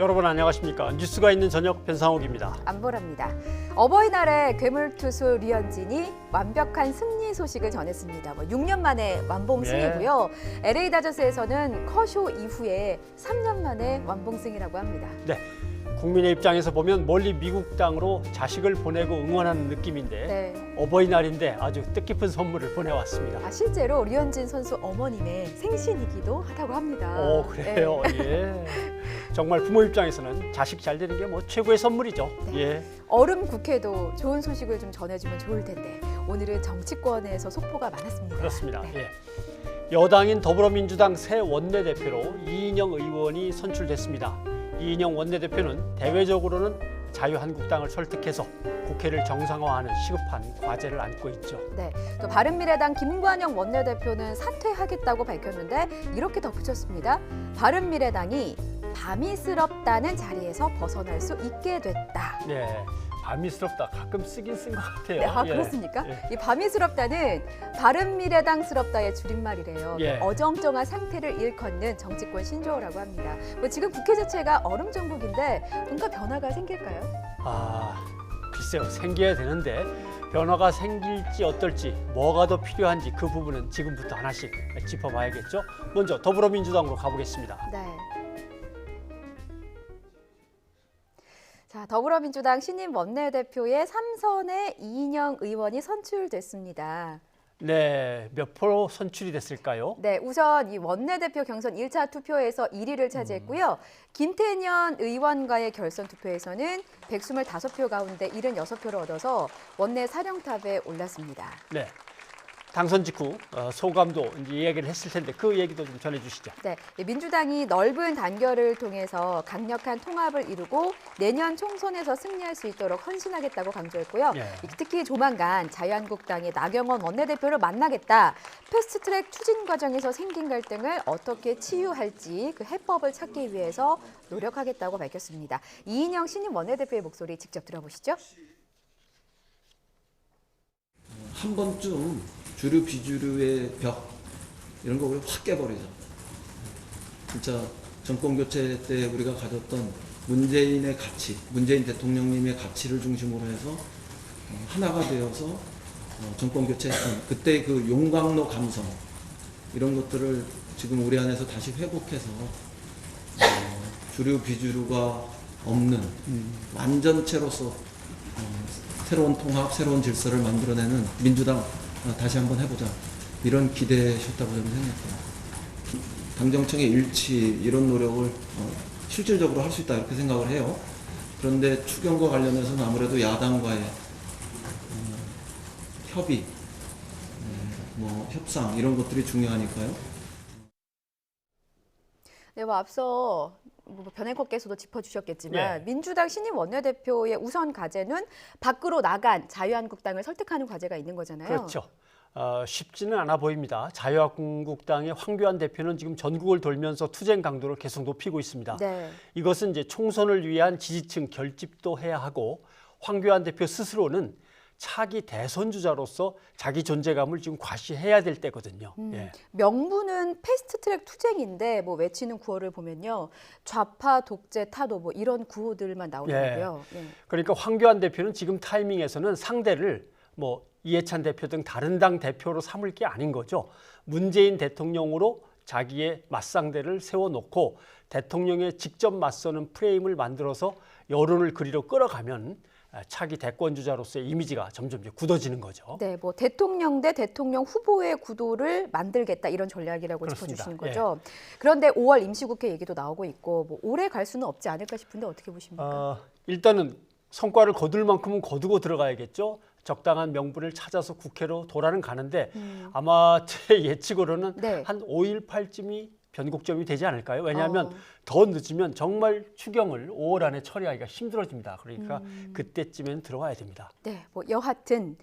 여러분 안녕하십니까? 뉴스가 있는 저녁 변상욱입니다. 안보랍니다. 어버이날에 괴물투수 류현진이 완벽한 승리 소식을 전했습니다. 6년 만에 완봉승이고요. LA 다저스에서는 커쇼 이후에 3년 만에 완봉승이라고 합니다. 네, 국민의 입장에서 보면 멀리 미국 땅으로 자식을 보내고 응원하는 느낌인데 네. 어버이날인데 아주 뜻깊은 선물을 보내왔습니다. 실제로 류현진 선수 어머님의 생신이기도 하다고 합니다. 오, 그래요? 예. 정말 부모 입장에서는 자식 잘 되는 게 뭐 최고의 선물이죠. 네. 예. 얼음 국회도 좋은 소식을 좀 전해주면 좋을 텐데 오늘은 정치권에서 속보가 많았습니다. 그렇습니다. 네. 예. 여당인 더불어민주당 새 원내대표로 이인영 의원이 선출됐습니다. 이인영 원내대표는 대외적으로는 자유한국당을 설득해서 국회를 정상화하는 시급한 과제를 안고 있죠. 네, 또 바른미래당 김관영 원내대표는 사퇴하겠다고 밝혔는데 이렇게 덧붙였습니다. 바른미래당이 밤이스럽다는 자리에서 벗어날 수 있게 됐다. 네, 밤이스럽다 가끔 쓰긴 쓴 것 같아요. 네, 예. 그렇습니까? 예. 이 밤이스럽다는 바른미래당스럽다의 줄임말이래요. 예. 어정쩡한 상태를 일컫는 정치권 신조어라고 합니다. 지금 국회 자체가 얼음 정국인데 뭔가 변화가 생길까요? 글쎄요, 생겨야 되는데 변화가 생길지 어떨지 뭐가 더 필요한지 그 부분은 지금부터 하나씩 짚어봐야겠죠. 먼저 더불어민주당으로 가보겠습니다. 네. 자, 더불어민주당 신임 원내대표의 3선에 이인영 의원이 선출됐습니다. 네, 몇 프로 선출이 됐을까요? 네, 우선 이 원내대표 경선 1차 투표에서 1위를 차지했고요. 김태년 의원과의 결선 투표에서는 125표 가운데 76표를 얻어서 원내 사령탑에 올랐습니다. 네, 당선 직후 소감도 이제 이야기를 했을 텐데 그 얘기도 좀 전해주시죠. 네, 민주당이 넓은 단결을 통해서 강력한 통합을 이루고 내년 총선에서 승리할 수 있도록 헌신하겠다고 강조했고요. 예. 특히 조만간 자유한국당의 나경원 원내대표를 만나겠다. 패스트트랙 추진 과정에서 생긴 갈등을 어떻게 치유할지 그 해법을 찾기 위해서 노력하겠다고 밝혔습니다. 이인영 신임 원내대표의 목소리 직접 들어보시죠. 한 번쯤 주류 비주류의 벽 이런 거 우리 확 깨버리자. 진짜 정권 교체 때 우리가 가졌던 문재인의 가치, 문재인 대통령님의 가치를 중심으로 해서 하나가 되어서 정권 교체했던 그때 그 용광로 감성 이런 것들을 지금 우리 안에서 다시 회복해서 주류 비주류가 없는 완전체로서 새로운 통합, 새로운 질서를 만들어내는 민주당 다시 한번 해보자 이런 기대셨다고 저는 생각해요. 당정청의 일치 이런 노력을 실질적으로 할 수 있다 이렇게 생각을 해요. 그런데 추경과 관련해서는 아무래도 야당과의 협의, 협상 이런 것들이 중요하니까요. 네, 앞서 변행컷께서도 짚어주셨겠지만 예. 민주당 신임 원내대표의 우선 과제는 밖으로 나간 자유한국당을 설득하는 과제가 있는 거잖아요. 그렇죠. 쉽지는 않아 보입니다. 자유한국당의 황교안 대표는 지금 전국을 돌면서 투쟁 강도를 계속 높이고 있습니다. 네. 이것은 이제 총선을 위한 지지층 결집도 해야 하고 황교안 대표 스스로는 차기 대선 주자로서 자기 존재감을 지금 과시해야 될 때거든요. 예. 명분은 패스트트랙 투쟁인데 외치는 구호를 보면요. 좌파, 독재, 타도 이런 구호들만 나오더라고요. 예. 그러니까 황교안 대표는 지금 타이밍에서는 상대를 이해찬 대표 등 다른 당 대표로 삼을 게 아닌 거죠. 문재인 대통령으로 자기의 맞상대를 세워놓고 대통령에 직접 맞서는 프레임을 만들어서 여론을 그리로 끌어가면 차기 대권 주자로서의 이미지가 점점 굳어지는 거죠. 네, 대통령 대 대통령 후보의 구도를 만들겠다 이런 전략이라고 그렇습니다. 짚어주시는 거죠. 그런데 5월 임시국회 얘기도 나오고 있고 오래 갈 수는 없지 않을까 싶은데 어떻게 보십니까? 일단은 성과를 거둘 만큼은 거두고 들어가야겠죠. 적당한 명분을 찾아서 국회로 돌아는 가는데 아마 제 예측으로는 네. 한 5.18쯤이 변곡점이 되지 않을까요? 왜냐하면 더 늦으면 정말 추경을 5월 안에 처리하기가 힘들어집니다. 그러니까 그때쯤엔 들어가야 됩니다. 네, 여하튼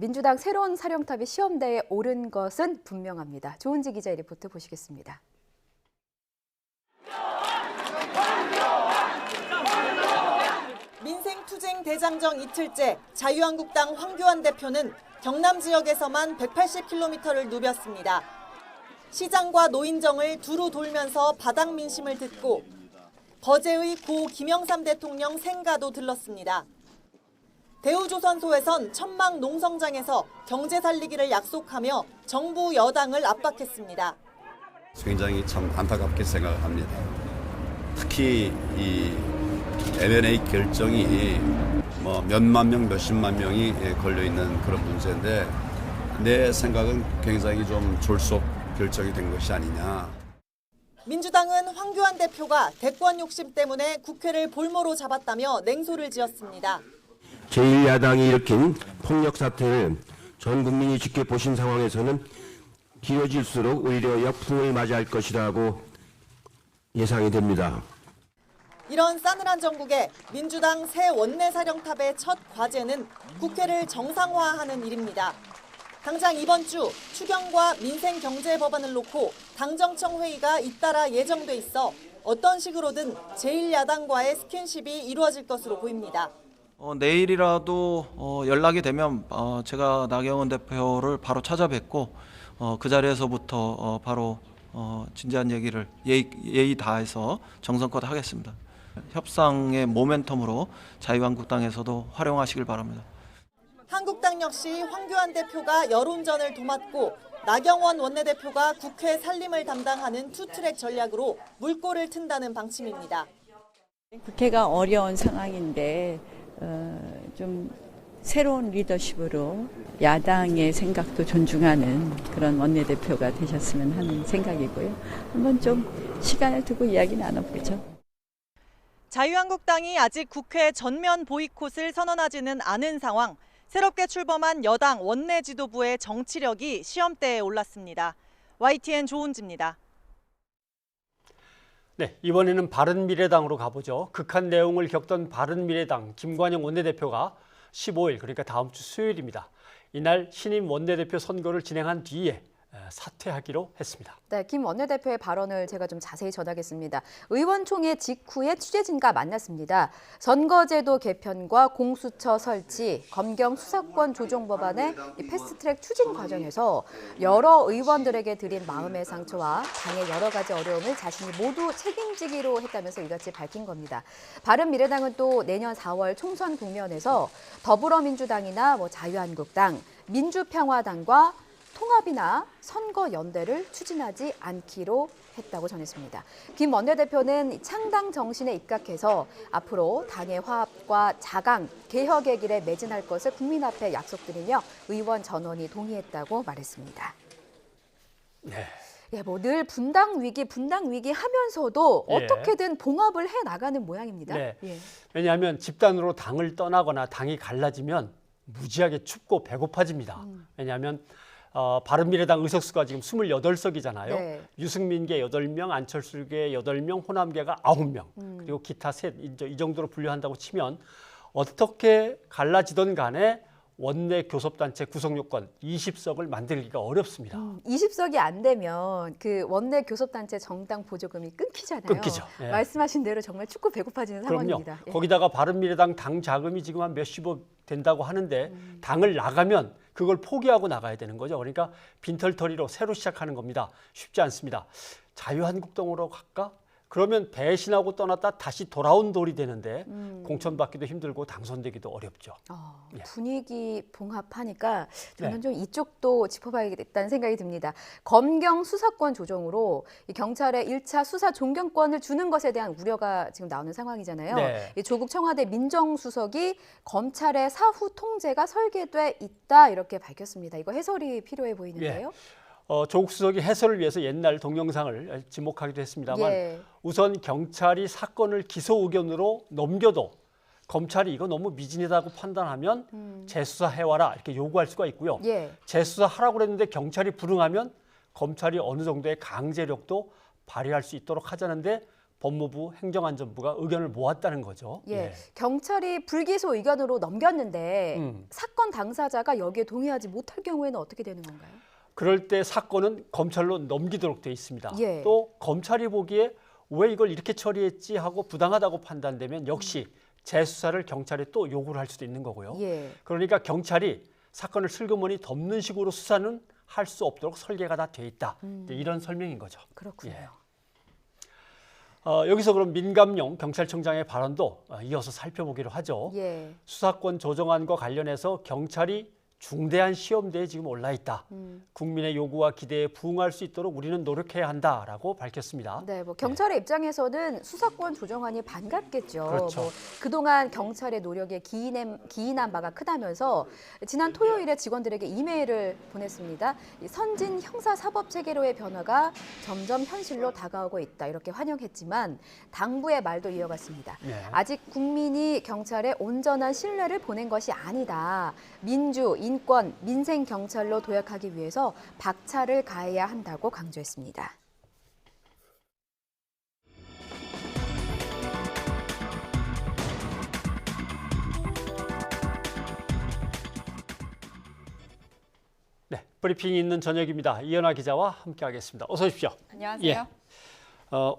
민주당 새로운 사령탑이 시험대에 오른 것은 분명합니다. 조은지 기자의 리포트 보시겠습니다. 민생투쟁 대장정 이틀째 자유한국당 황교안 대표는 경남 지역에서만 180km를 누볐습니다. 시장과 노인정을 두루 돌면서 바닥 민심을 듣고 버제의 고 김영삼 대통령 생가도 들렀습니다. 대우조선소에선 천막 농성장에서 경제 살리기를 약속하며 정부 여당을 압박했습니다. 굉장히 참 안타깝게 생각합니다. 특히 이 M&A 결정이 뭐 몇만 명, 몇십만 명이 걸려 있는 그런 문제인데 내 생각은 굉장히 좀 졸속 결정이 된 것이 아니냐. 민주당은 황교안 대표가 대권 욕심 때문에 국회를 볼모로 잡았다며 냉소를 지었습니다. 제1야당이 일으킨 폭력 사태를 전 국민이 지켜보신 상황에서는 길어질수록 오히려 역풍을 맞이할 것이라고 예상이 됩니다. 이런 싸늘한 정국에 민주당 새 원내사령탑의 첫 과제는 국회를 정상화하는 일입니다. 당장 이번 주 추경과 민생경제법안을 놓고 당정청 회의가 잇따라 예정돼 있어 어떤 식으로든 제1야당과의 스킨십이 이루어질 것으로 보입니다. 내일이라도 연락이 되면 제가 나경원 대표를 바로 찾아뵙고 그 자리에서부터 바로 진지한 얘기를 예의 다해서 정성껏 하겠습니다. 협상의 모멘텀으로 자유한국당에서도 활용하시길 바랍니다. 한국당 역시 황교안 대표가 여론전을 도맡고 나경원 원내대표가 국회 살림을 담당하는 투트랙 전략으로 물꼬를 튼다는 방침입니다. 국회가 어려운 상황인데 좀 새로운 리더십으로 야당의 생각도 존중하는 그런 원내대표가 되셨으면 하는 생각이고요. 한번 좀 시간을 두고 이야기 나눠보죠. 자유한국당이 아직 국회 전면 보이콧을 선언하지는 않은 상황. 새롭게 출범한 여당 원내 지도부의 정치력이 시험대에 올랐습니다. YTN 조은지입니다. 네, 이번에는 바른미래당으로 가보죠. 극한 내용을 겪던 바른미래당 김관영 원내대표가 15일, 그러니까 다음 주 수요일입니다. 이날 신임 원내대표 선거를 진행한 뒤에 사퇴하기로 했습니다. 네, 김 원내대표의 발언을 제가 좀 자세히 전하겠습니다. 의원총회 직후에 취재진과 만났습니다. 선거제도 개편과 공수처 설치, 검경 수사권 조정 법안의 패스트트랙 추진 과정에서 여러 의원들에게 드린 마음의 상처와 당의 여러 가지 어려움을 자신이 모두 책임지기로 했다면서 이같이 밝힌 겁니다. 바른미래당은 또 내년 4월 총선 국면에서 더불어민주당이나 자유한국당, 민주평화당과 통합이나 선거 연대를 추진하지 않기로 했다고 전했습니다. 김 원내대표는 창당 정신에 입각해서 앞으로 당의 화합과 자강, 개혁의 길에 매진할 것을 국민 앞에 약속드리며 의원 전원이 동의했다고 말했습니다. 네. 예, 늘 분당 위기 하면서도 예. 어떻게든 봉합을 해 나가는 모양입니다. 네. 예. 왜냐하면 집단으로 당을 떠나거나 당이 갈라지면 무지하게 춥고 배고파집니다. 왜냐하면 바른미래당 의석수가 지금 28석이잖아요. 네. 유승민계 8명, 안철수계 8명, 호남계가 9명, 그리고 기타 셋, 이 정도로 분류한다고 치면 어떻게 갈라지던 간에 원내 교섭단체 구성 요건 20석을 만들기가 어렵습니다. 20석이 안 되면 그 원내 교섭단체 정당 보조금이 끊기잖아요. 끊기죠. 예. 말씀하신 대로 정말 춥고 배고파지는 그럼요. 상황입니다. 예. 거기다가 바른미래당 당 자금이 지금 한 몇십억 된다고 하는데 당을 나가면 그걸 포기하고 나가야 되는 거죠. 그러니까 빈털터리로 새로 시작하는 겁니다. 쉽지 않습니다. 자유한국당으로 갈까? 그러면 배신하고 떠났다 다시 돌아온 돌이 되는데 공천받기도 힘들고 당선되기도 어렵죠. 예. 분위기 봉합하니까 저는 네. 좀 이쪽도 짚어봐야겠다는 생각이 듭니다. 검경 수사권 조정으로 이 경찰에 1차 수사 종경권을 주는 것에 대한 우려가 지금 나오는 상황이잖아요. 네. 이 조국 청와대 민정수석이 검찰의 사후 통제가 설계돼 있다 이렇게 밝혔습니다. 이거 해설이 필요해 보이는데요. 조국 수석이 해설을 위해서 옛날 동영상을 지목하기도 했습니다만 예. 우선 경찰이 사건을 기소 의견으로 넘겨도 검찰이 이거 너무 미진하다고 판단하면 재수사해와라 이렇게 요구할 수가 있고요. 예. 재수사하라고 그랬는데 경찰이 불응하면 검찰이 어느 정도의 강제력도 발휘할 수 있도록 하자는데 법무부 행정안전부가 의견을 모았다는 거죠. 예. 경찰이 불기소 의견으로 넘겼는데 사건 당사자가 여기에 동의하지 못할 경우에는 어떻게 되는 건가요? 그럴 때 사건은 검찰로 넘기도록 돼 있습니다. 예. 또 검찰이 보기에 왜 이걸 이렇게 처리했지 하고 부당하다고 판단되면 역시 재수사를 경찰에 또 요구를 할 수도 있는 거고요. 예. 그러니까 경찰이 사건을 슬그머니 덮는 식으로 수사는 할 수 없도록 설계가 다 돼 있다. 이런 설명인 거죠. 그렇군요. 예. 여기서 그럼 민감용 경찰청장의 발언도 이어서 살펴보기로 하죠. 예. 수사권 조정안과 관련해서 경찰이 중대한 시험대에 지금 올라 있다. 국민의 요구와 기대에 부응할 수 있도록 우리는 노력해야 한다라고 밝혔습니다. 네, 뭐 경찰의 입장에서는 수사권 조정안이 반갑겠죠. 그렇죠. 뭐 그동안 경찰의 노력에 기인한 바가 크다면서 지난 토요일에 직원들에게 이메일을 보냈습니다. 이 선진 형사사법 체계로의 변화가 점점 현실로 다가오고 있다. 이렇게 환영했지만 당부의 말도 이어갔습니다. 네. 아직 국민이 경찰에 온전한 신뢰를 보낸 것이 아니다. 민주, 인권, 민생 경찰로 도약하기 위해서 박차를 가해야 한다고 강조했습니다. 네, 브리핑이 있는 저녁입니다. 이현아 기자와 함께하겠습니다. 어서 오십시오. 안녕하세요. 예.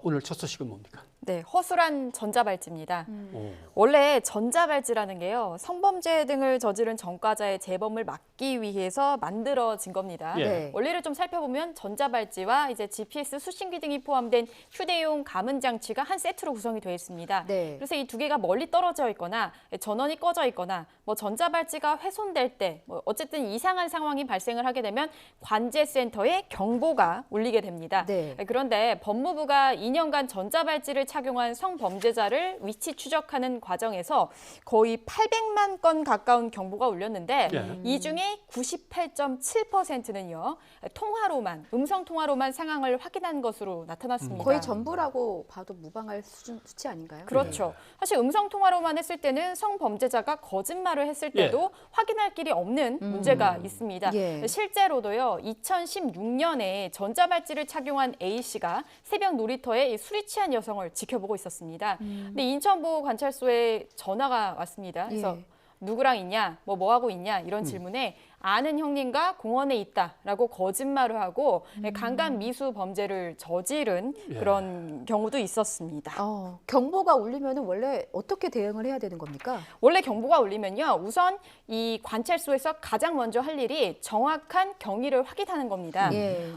오늘 첫 소식은 뭡니까? 네, 허술한 전자발찌입니다. 오. 원래 전자발찌라는 게요, 성범죄 등을 저지른 전과자의 재범을 막기 위해서 만들어진 겁니다. 예. 네. 원리를 좀 살펴보면 전자발찌와 이제 GPS 수신기 등이 포함된 휴대용 감은 장치가 한 세트로 구성이 되어 있습니다. 네. 그래서 이 두 개가 멀리 떨어져 있거나 전원이 꺼져 있거나 뭐 전자발찌가 훼손될 때 뭐 어쨌든 이상한 상황이 발생을 하게 되면 관제센터에 경보가 울리게 됩니다. 네. 그런데 법무부가 2년간 전자발찌를 착용한 성범죄자를 위치 추적하는 과정에서 거의 800만 건 가까운 경보가 울렸는데 예. 이 중에 98.7%는요. 통화로만, 음성 통화로만 상황을 확인한 것으로 나타났습니다. 거의 전부라고 봐도 무방할 수치 아닌가요? 그렇죠. 사실 음성 통화로만 했을 때는 성범죄자가 거짓말을 했을 때도 확인할 길이 없는 문제가 있습니다. 예. 실제로도요. 2016년에 전자발찌를 착용한 A 씨가 새벽 놀이터에 술이 취한 여성을 지켜보고 있었습니다. 근데 인천보 관찰소에 전화가 왔습니다. 그래서 예. 누구랑 있냐, 뭐 하고 있냐 이런 질문에 아는 형님과 공원에 있다라고 거짓말을 하고 강간 미수 범죄를 저지른 그런 경우도 있었습니다. 경보가 울리면 원래 어떻게 대응을 해야 되는 겁니까? 원래 경보가 울리면요, 우선 이 관찰소에서 가장 먼저 할 일이 정확한 경위를 확인하는 겁니다. 예.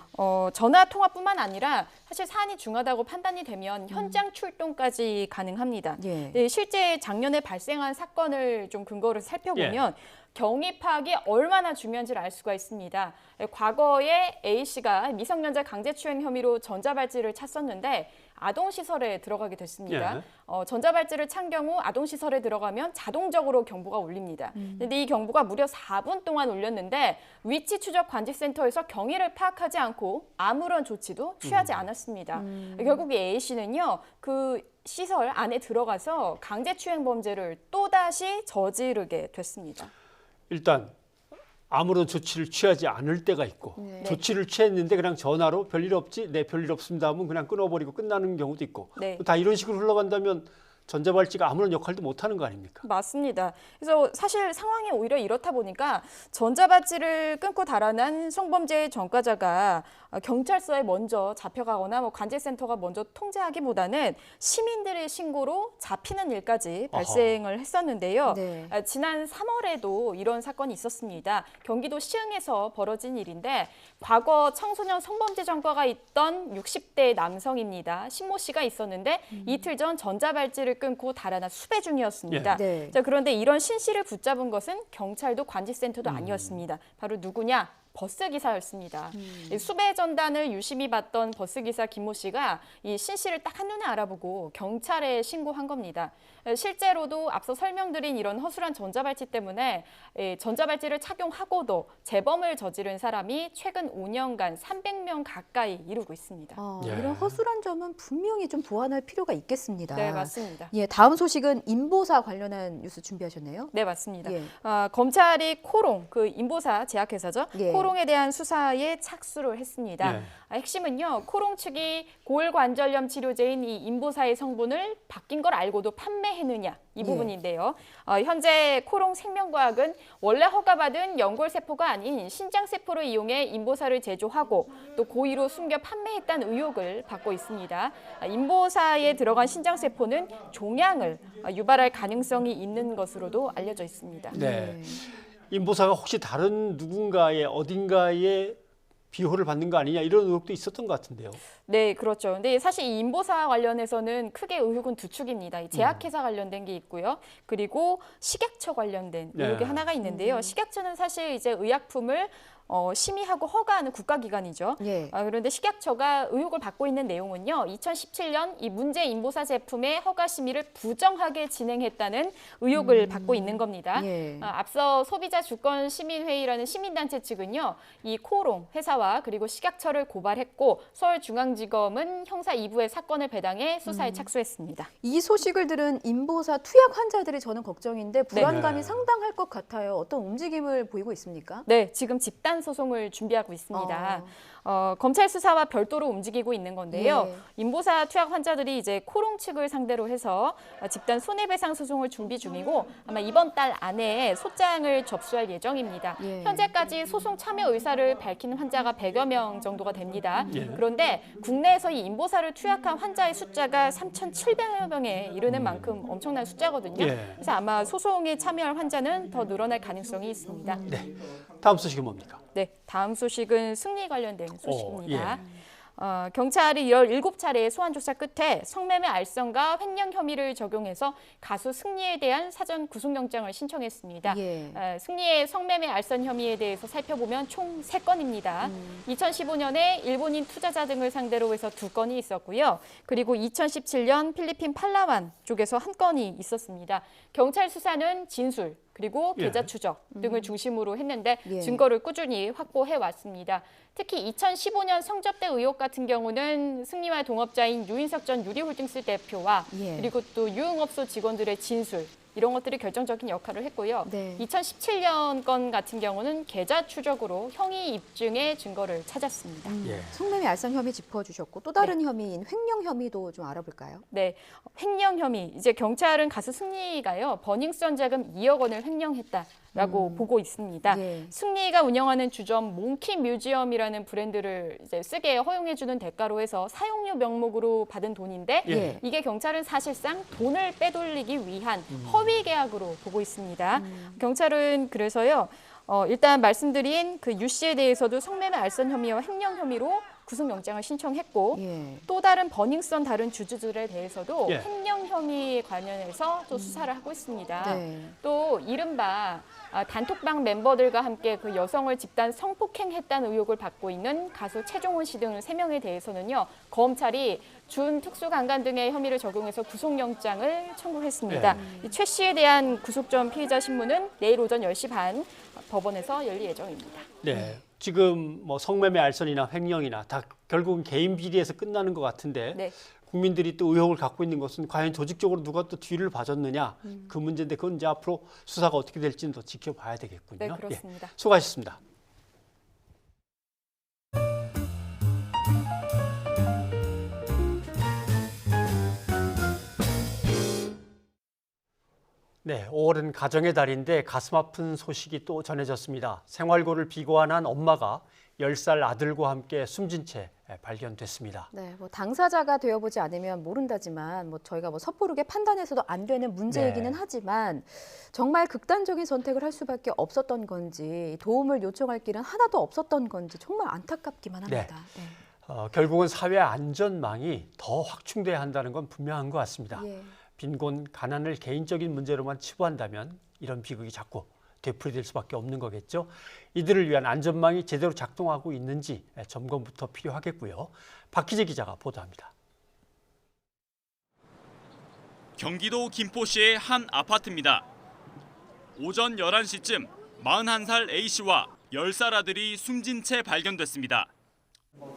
전화 통화뿐만 아니라 사실 사안이 중하다고 판단이 되면 현장 출동까지 가능합니다. 예. 네, 실제 작년에 발생한 사건을 좀 근거를 살펴보면 경위 파악이 얼마나 중요한지를 알 수가 있습니다. 과거에 A 씨가 미성년자 강제추행 혐의로 전자발찌를 찼었는데 아동시설에 들어가게 됐습니다. 전자발찌를 찬 경우 아동시설에 들어가면 자동적으로 경보가 울립니다. 근데 이 경보가 무려 4분 동안 울렸는데 위치 추적 관제센터에서 경위를 파악하지 않고 아무런 조치도 취하지 않았습니다. 결국 이 A 씨는요, 그 시설 안에 들어가서 강제추행 범죄를 또다시 저지르게 됐습니다. 일단 아무런 조치를 취하지 않을 때가 있고 조치를 취했는데 그냥 전화로 별일 없지? 네, 별일 없습니다 하면 그냥 끊어버리고 끝나는 경우도 있고 네. 다 이런 식으로 흘러간다면 전자발찌가 아무런 역할도 못하는 거 아닙니까? 맞습니다. 그래서 사실 상황이 오히려 이렇다 보니까 전자발찌를 끊고 달아난 성범죄 전과자가 경찰서에 먼저 잡혀가거나 뭐 관제센터가 먼저 통제하기보다는 시민들의 신고로 잡히는 일까지 발생을 했었는데요. 네. 지난 3월에도 이런 사건이 있었습니다. 경기도 시흥에서 벌어진 일인데 과거 청소년 성범죄 전과가 있던 60대 남성입니다. 신모 씨가 있었는데 이틀 전 전자발찌를 끊고 달아나 수배 중이었습니다. 네. 자, 그런데 이런 신 씨를 붙잡은 것은 경찰도 관제센터도 아니었습니다. 바로 누구냐? 버스기사였습니다. 이 수배 전단을 유심히 봤던 버스기사 김모 씨가 이 신 씨를 딱 한눈에 알아보고 경찰에 신고한 겁니다. 실제로도 앞서 설명드린 이런 허술한 전자발찌 때문에 전자발찌를 착용하고도 재범을 저지른 사람이 최근 5년간 300명 가까이 이루고 있습니다. 이런 허술한 점은 분명히 좀 보완할 필요가 있겠습니다. 네, 맞습니다. 예, 다음 소식은 인보사 관련한 뉴스 준비하셨네요. 네, 맞습니다. 예. 검찰이 코롱, 그 인보사 제약회사죠. 예. 코롱에 대한 수사에 착수를 했습니다. 예. 핵심은요, 코롱 측이 골관절염 치료제인 이 인보사의 성분을 바뀐 걸 알고도 판매했느냐 이 부분인데요. 현재 코롱 생명과학은 원래 허가받은 연골세포가 아닌 신장세포를 이용해 인보사를 제조하고 또 고의로 숨겨 판매했다는 의혹을 받고 있습니다. 인보사에 들어간 신장세포는 종양을 유발할 가능성이 있는 것으로도 알려져 있습니다. 네. 인보사가 혹시 다른 누군가의 어딘가에 비호를 받는 거 아니냐 이런 의혹도 있었던 것 같은데요. 네, 그렇죠. 근데 사실 이 인보사 관련해서는 크게 의혹은 두 축입니다. 이 제약회사 관련된 게 있고요. 그리고 식약처 관련된 의혹이 네. 하나가 있는데요. 식약처는 사실 이제 의약품을 심의하고 허가하는 국가기관이죠. 예. 그런데 식약처가 의혹을 받고 있는 내용은요. 2017년 이 문제 인보사 제품의 허가 심의를 부정하게 진행했다는 의혹을 받고 있는 겁니다. 예. 앞서 소비자 주권 시민회의라는 시민단체 측은요. 이 코오롱 회사와 그리고 식약처를 고발했고 서울중앙지검은 형사 2부의 사건을 배당해 수사에 착수했습니다. 이 소식을 들은 인보사 투약 환자들이 저는 걱정인데 불안감이 네. 상당할 것 같아요. 어떤 움직임을 보이고 있습니까? 네, 지금 집단 소송을 준비하고 있습니다. 검찰 수사와 별도로 움직이고 있는 건데요. 예. 인보사 투약 환자들이 이제 코롱 측을 상대로 해서 집단 손해배상 소송을 준비 중이고 아마 이번 달 안에 소장을 접수할 예정입니다. 예. 현재까지 소송 참여 의사를 밝힌 환자가 100여 명 정도가 됩니다. 예. 그런데 국내에서 이 인보사를 투약한 환자의 숫자가 3,700여 명에 이르는 만큼 엄청난 숫자거든요. 예. 그래서 아마 소송에 참여할 환자는 더 늘어날 가능성이 있습니다. 네. 다음 소식은 뭡니까? 네, 다음 소식은 승리 관련된 소식입니다. 예. 경찰이 17차례의 소환 조사 끝에 성매매 알선과 횡령 혐의를 적용해서 가수 승리에 대한 사전 구속영장을 신청했습니다. 예. 승리의 성매매 알선 혐의에 대해서 살펴보면 총 3건입니다. 2015년에 일본인 투자자 등을 상대로 해서 2건이 있었고요. 그리고 2017년 필리핀 팔라완 쪽에서 1건이 있었습니다. 경찰 수사는 진술, 그리고 계좌 예. 추적 등을 중심으로 했는데 예. 증거를 꾸준히 확보해 왔습니다. 특히 2015년 성접대 의혹 같은 경우는 승리와 동업자인 유인석 전 유리홀딩스 대표와 예. 그리고 또 유흥업소 직원들의 진술 이런 것들이 결정적인 역할을 했고요. 네. 2017년 건 같은 경우는 계좌 추적으로 형의 입증의 증거를 찾았습니다. 예. 성매매 알선 혐의 짚어주셨고 또 다른 혐의인 횡령 혐의도 좀 알아볼까요? 네, 횡령 혐의. 이제 경찰은 가수 승리가요 버닝썬 자금 2억 원을 횡령했다라고 보고 있습니다. 예. 승리가 운영하는 주점 몽키 뮤지엄이라는 브랜드를 이제 쓰게 허용해주는 대가로 해서 사용료 명목으로 받은 돈인데 예. 이게 경찰은 사실상 돈을 빼돌리기 위한 허위 계약으로 보고 있습니다. 경찰은 그래서요. 일단 말씀드린 그 유 씨에 대해서도 성매매 알선 혐의와 횡령 혐의로 구속영장을 신청했고 예. 또 다른 버닝썬 다른 주주들에 대해서도 예. 횡령 혐의에 관련해서 또 수사를 하고 있습니다. 네. 또 이른바 단톡방 멤버들과 함께 그 여성을 집단 성폭행했다는 의혹을 받고 있는 가수 최종원 씨 등 3명에 대해서는요. 검찰이 준특수강간 등의 혐의를 적용해서 구속영장을 청구했습니다. 이 최 씨에 대한 구속 전 피의자 신문은 내일 오전 10시 반 법원에서 열릴 예정입니다. 네. 지금 뭐 성매매 알선이나 횡령이나 다 결국은 개인 비리에서 끝나는 것 같은데 네. 국민들이 또 의혹을 갖고 있는 것은 과연 조직적으로 누가 또 뒤를 봐줬느냐 그 문제인데 그건 이제 앞으로 수사가 어떻게 될지는 더 지켜봐야 되겠군요. 네, 그렇습니다. 예. 수고하셨습니다. 네, 5월은 가정의 달인데 가슴 아픈 소식이 또 전해졌습니다. 생활고를 비관한 엄마가 10살 아들과 함께 숨진 채 발견됐습니다. 네, 뭐 당사자가 되어보지 않으면 모른다지만 저희가 섣부르게 판단해서도 안 되는 문제이기는 네. 하지만 정말 극단적인 선택을 할 수밖에 없었던 건지 도움을 요청할 길은 하나도 없었던 건지 정말 안타깝기만 합니다. 네. 결국은 사회 안전망이 더 확충돼야 한다는 건 분명한 것 같습니다. 예. 빈곤, 가난을 개인적인 문제로만 치부한다면 이런 비극이 자꾸 되풀이될 수밖에 없는 거겠죠. 이들을 위한 안전망이 제대로 작동하고 있는지 점검부터 필요하겠고요. 박희재 기자가 보도합니다. 경기도 김포시의 한 아파트입니다. 오전 11시쯤 41살 A씨와 10살 아들이 숨진 채 발견됐습니다.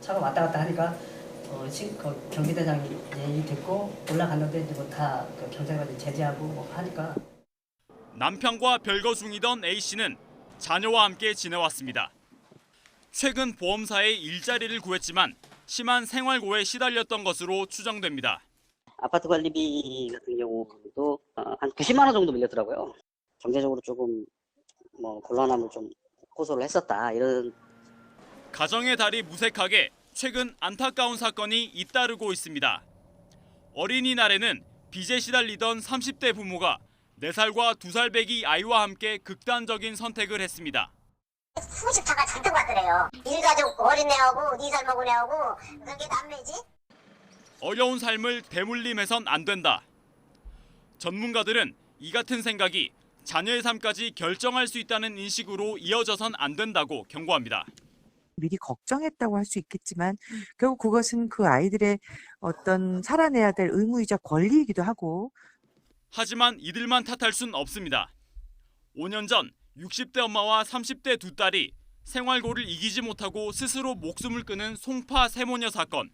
차가 왔다 갔다 하니까 경비대장이 얘기 듣고 올라갔는데 이제 다 경찰관이 제지하고 하니까 남편과 별거 중이던 A씨는 자녀와 함께 지내왔습니다. 최근 보험사에 일자리를 구했지만 심한 생활고에 시달렸던 것으로 추정됩니다. 아파트 관리비 같은 경우도 한 90만 원 정도 밀렸더라고요. 경제적으로 조금 곤란함을 좀 호소를 했었다 이런. 가정의 달이 무색하게 최근 안타까운 사건이 잇따르고 있습니다. 어린이날에는 빚에 시달리던 30대 부모가 4살과 2살 배기 아이와 함께 극단적인 선택을 했습니다. 수십 차가 잔뜩 왔더래요. 일도 가족 어린 애하고 4살 먹은 애하고 그게 남매지? 어려운 삶을 대물림해선 안 된다. 전문가들은 이 같은 생각이 자녀의 삶까지 결정할 수 있다는 인식으로 이어져선 안 된다고 경고합니다. 미리 걱정했다고 할 수 있겠지만 결국 그것은 그 아이들의 어떤 살아내야 될 의무이자 권리이기도 하고. 하지만 이들만 탓할 순 없습니다. 5년 전 60대 엄마와 30대 두 딸이 생활고를 이기지 못하고 스스로 목숨을 끊은 송파 세모녀 사건.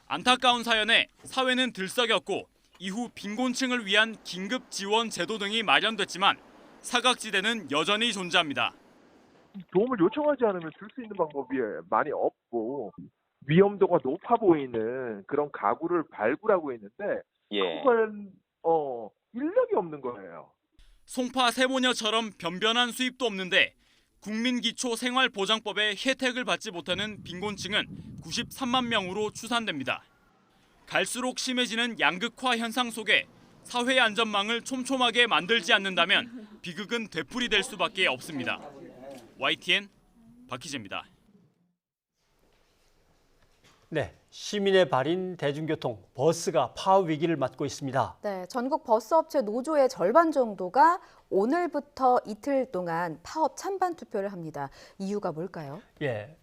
안타까운 사연에 사회는 들썩였고 이후 빈곤층을 위한 긴급 지원 제도 등이 마련됐지만 사각지대는 여전히 존재합니다. 도움을 요청하지 않으면 줄 수 있는 방법이 많이 없고 위험도가 높아 보이는 그런 가구를 발굴하고 있는데 그건 인력이 없는 거예요. 송파 세모녀처럼 변변한 수입도 없는데 국민기초생활보장법의 혜택을 받지 못하는 빈곤층은 93만 명으로 추산됩니다. 갈수록 심해지는 양극화 현상 속에 사회 안전망을 촘촘하게 만들지 않는다면 비극은 되풀이될 수밖에 없습니다. YTN 박희재입니다. 네, 시민의 발인 대중교통 버스가 파업 위기를 맞고 있습니다. 네, 전국 버스업체 노조의 절반 정도가 오늘부터 이틀 동안 파업 찬반 투표를 합니다. 이유가 뭘까요? 예,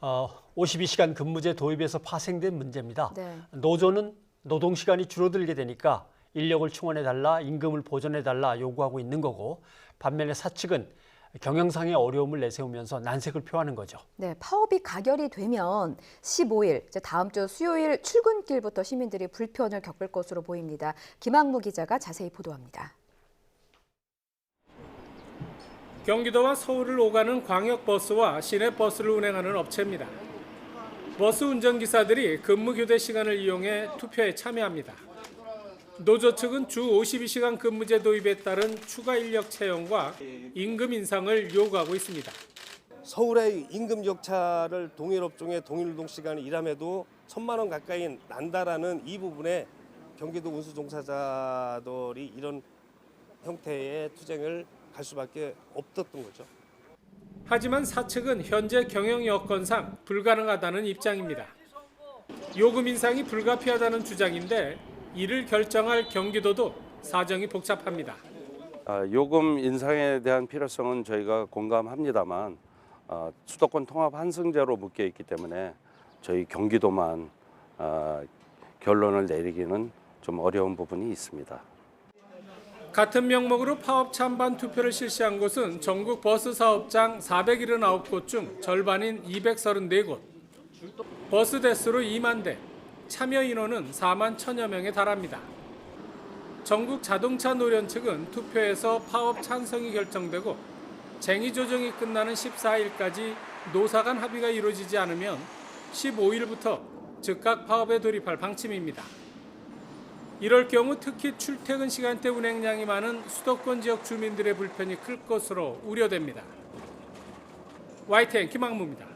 52시간 근무제 도입에서 파생된 문제입니다. 네. 노조는 노동 시간이 줄어들게 되니까 인력을 충원해달라, 임금을 보전해달라 요구하고 있는 거고, 반면에 사측은 경영상의 어려움을 내세우면서 난색을 표하는 거죠. 네, 파업이 가결이 되면 15일, 이제 다음 주 수요일 출근길부터 시민들이 불편을 겪을 것으로 보입니다. 김학무 기자가 자세히 보도합니다. 경기도와 서울을 오가는 광역버스와 시내버스를 운행하는 업체입니다. 버스 운전기사들이 근무 교대 시간을 이용해 투표에 참여합니다. 노조 측은 주 52시간 근무제 도입에 따른 추가 인력 채용과 임금 인상을 요구하고 있습니다. 서울의 임금 격차를 동일 업종의 동일 노동 시간을 일함에도 1,000만 원 가까이 난다라는 이 부분에 경기도 운수 종사자들이 이런 형태의 투쟁을 갈 수밖에 없었던 거죠. 하지만 사측은 현재 경영 여건상 불가능하다는 입장입니다. 요금 인상이 불가피하다는 주장인데 이를 결정할 경기도도 사정이 복잡합니다. 요금 인상에 대한 필요성은 저희가 공감합니다만 수도권 통합 환승제로 묶여 있기 때문에 저희 경기도만 결론을 내리기는 좀 어려운 부분이 있습니다. 같은 명목으로 파업 찬반 투표를 실시한 곳은 전국 버스 사업장 479곳 중 절반인 234곳. 버스 대수로 2만 대, 참여 인원은 4만 1천여 명에 달합니다. 전국 자동차 노련 측은 투표에서 파업 찬성이 결정되고 쟁의 조정이 끝나는 14일까지 노사 간 합의가 이루어지지 않으면 15일부터 즉각 파업에 돌입할 방침입니다. 이럴 경우 특히 출퇴근 시간대 운행량이 많은 수도권 지역 주민들의 불편이 클 것으로 우려됩니다. YTN 김학무입니다.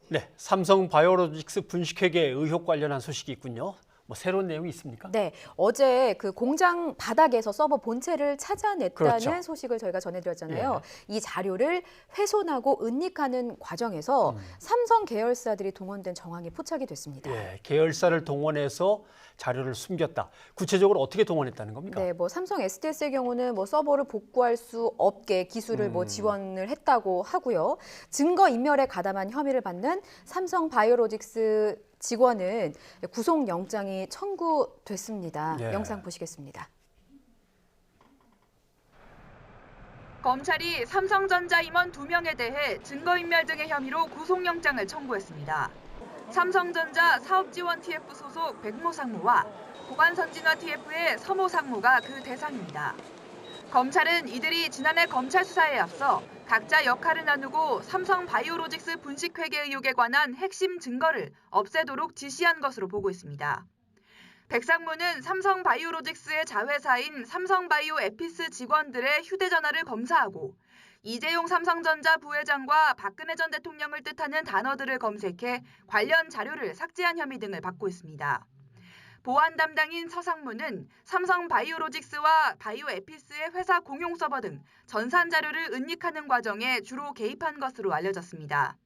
네, 삼성 바이오로직스 분식회계 의혹 관련한 소식이 있군요. 뭐 새로운 내용이 있습니까? 네, 어제 그 공장 바닥에서 서버 본체를 찾아냈다는 그렇죠. 소식을 저희가 전해드렸잖아요. 예. 이 자료를 훼손하고 은닉하는 과정에서 삼성 계열사들이 동원된 정황이 포착이 됐습니다. 예, 계열사를 동원해서 자료를 숨겼다. 구체적으로 어떻게 동원했다는 겁니까? 네, 뭐 삼성 SDS의 경우는 뭐 서버를 복구할 수 없게 기술을 뭐 지원을 했다고 하고요. 증거 인멸에 가담한 혐의를 받는 삼성 바이오로직스 직원은 구속영장이 청구됐습니다. 예. 영상 보시겠습니다. 검찰이 삼성전자 임원 2명에 대해 증거인멸 등의 혐의로 구속영장을 청구했습니다. 삼성전자 사업지원 TF 소속 백모 상무와 보관선진화 TF의 서모 상무가 그 대상입니다. 검찰은 이들이 지난해 검찰 수사에 앞서 각자 역할을 나누고 삼성 바이오로직스 분식회계 의혹에 관한 핵심 증거를 없애도록 지시한 것으로 보고 있습니다. 백 상무는 삼성 바이오로직스의 자회사인 삼성바이오 에피스 직원들의 휴대전화를 검사하고 이재용 삼성전자 부회장과 박근혜 전 대통령을 뜻하는 단어들을 검색해 관련 자료를 삭제한 혐의 등을 받고 있습니다. 보안 담당인 서상무는 삼성 바이오로직스와 바이오에피스의 회사 공용 서버 등 전산 자료를 은닉하는 과정에 주로 개입한 것으로 알려졌습니다.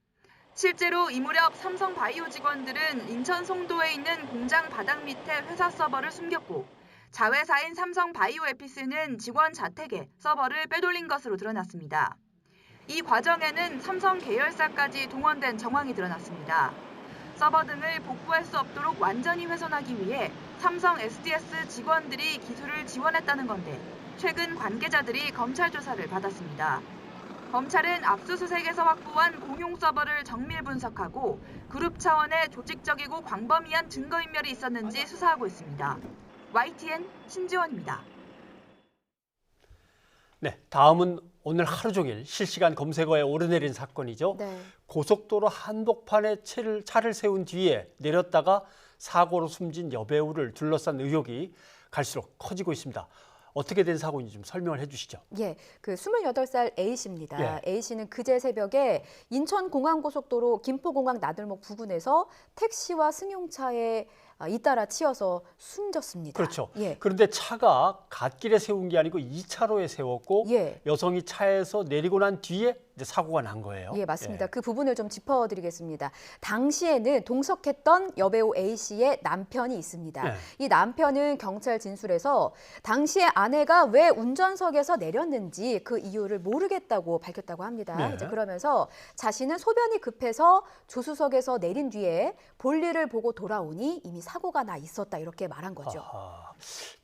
실제로 이 무렵 삼성 바이오 직원들은 인천 송도에 있는 공장 바닥 밑에 회사 서버를 숨겼고 자회사인 삼성 바이오에피스는 직원 자택에 서버를 빼돌린 것으로 드러났습니다. 이 과정에는 삼성 계열사까지 동원된 정황이 드러났습니다. 서버 등을 복구할 수 없도록 완전히 훼손하기 위해 삼성 SDS 직원들이 기술을 지원했다는 건데 최근 관계자들이 검찰 조사를 받았습니다. 검찰은 압수수색에서 확보한 공용 서버를 정밀 분석하고 그룹 차원의 조직적이고 광범위한 증거인멸이 있었는지 수사하고 있습니다. YTN 신지원입니다. 네, 다음은 오늘 하루 종일 실시간 검색어에 오르내린 사건이죠. 네. 고속도로 한복판에 차를 세운 뒤에 내렸다가 사고로 숨진 여배우를 둘러싼 의혹이 갈수록 커지고 있습니다. 어떻게 된 사고인지 좀 설명을 해주시죠. 예, 그 28살 A씨입니다. 예. A씨는 그제 새벽에 인천공항고속도로 김포공항 나들목 부근에서 택시와 승용차에 잇따라 치여서 숨졌습니다. 그렇죠. 예. 그런데 차가 갓길에 세운 게 아니고 2차로에 세웠고 예. 여성이 차에서 내리고 난 뒤에 이제 사고가 난 거예요. 예, 맞습니다. 그 부분을 좀 짚어드리겠습니다. 당시에는 동석했던 여배우 A씨의 남편이 있습니다. 네. 이 남편은 경찰 진술에서 당시에 아내가 왜 운전석에서 내렸는지 그 이유를 모르겠다고 밝혔다고 합니다. 네. 이제 그러면서 자신은 소변이 급해서 조수석에서 내린 뒤에 볼일을 보고 돌아오니 이미 사고가 나 있었다 이렇게 말한 거죠. 아하,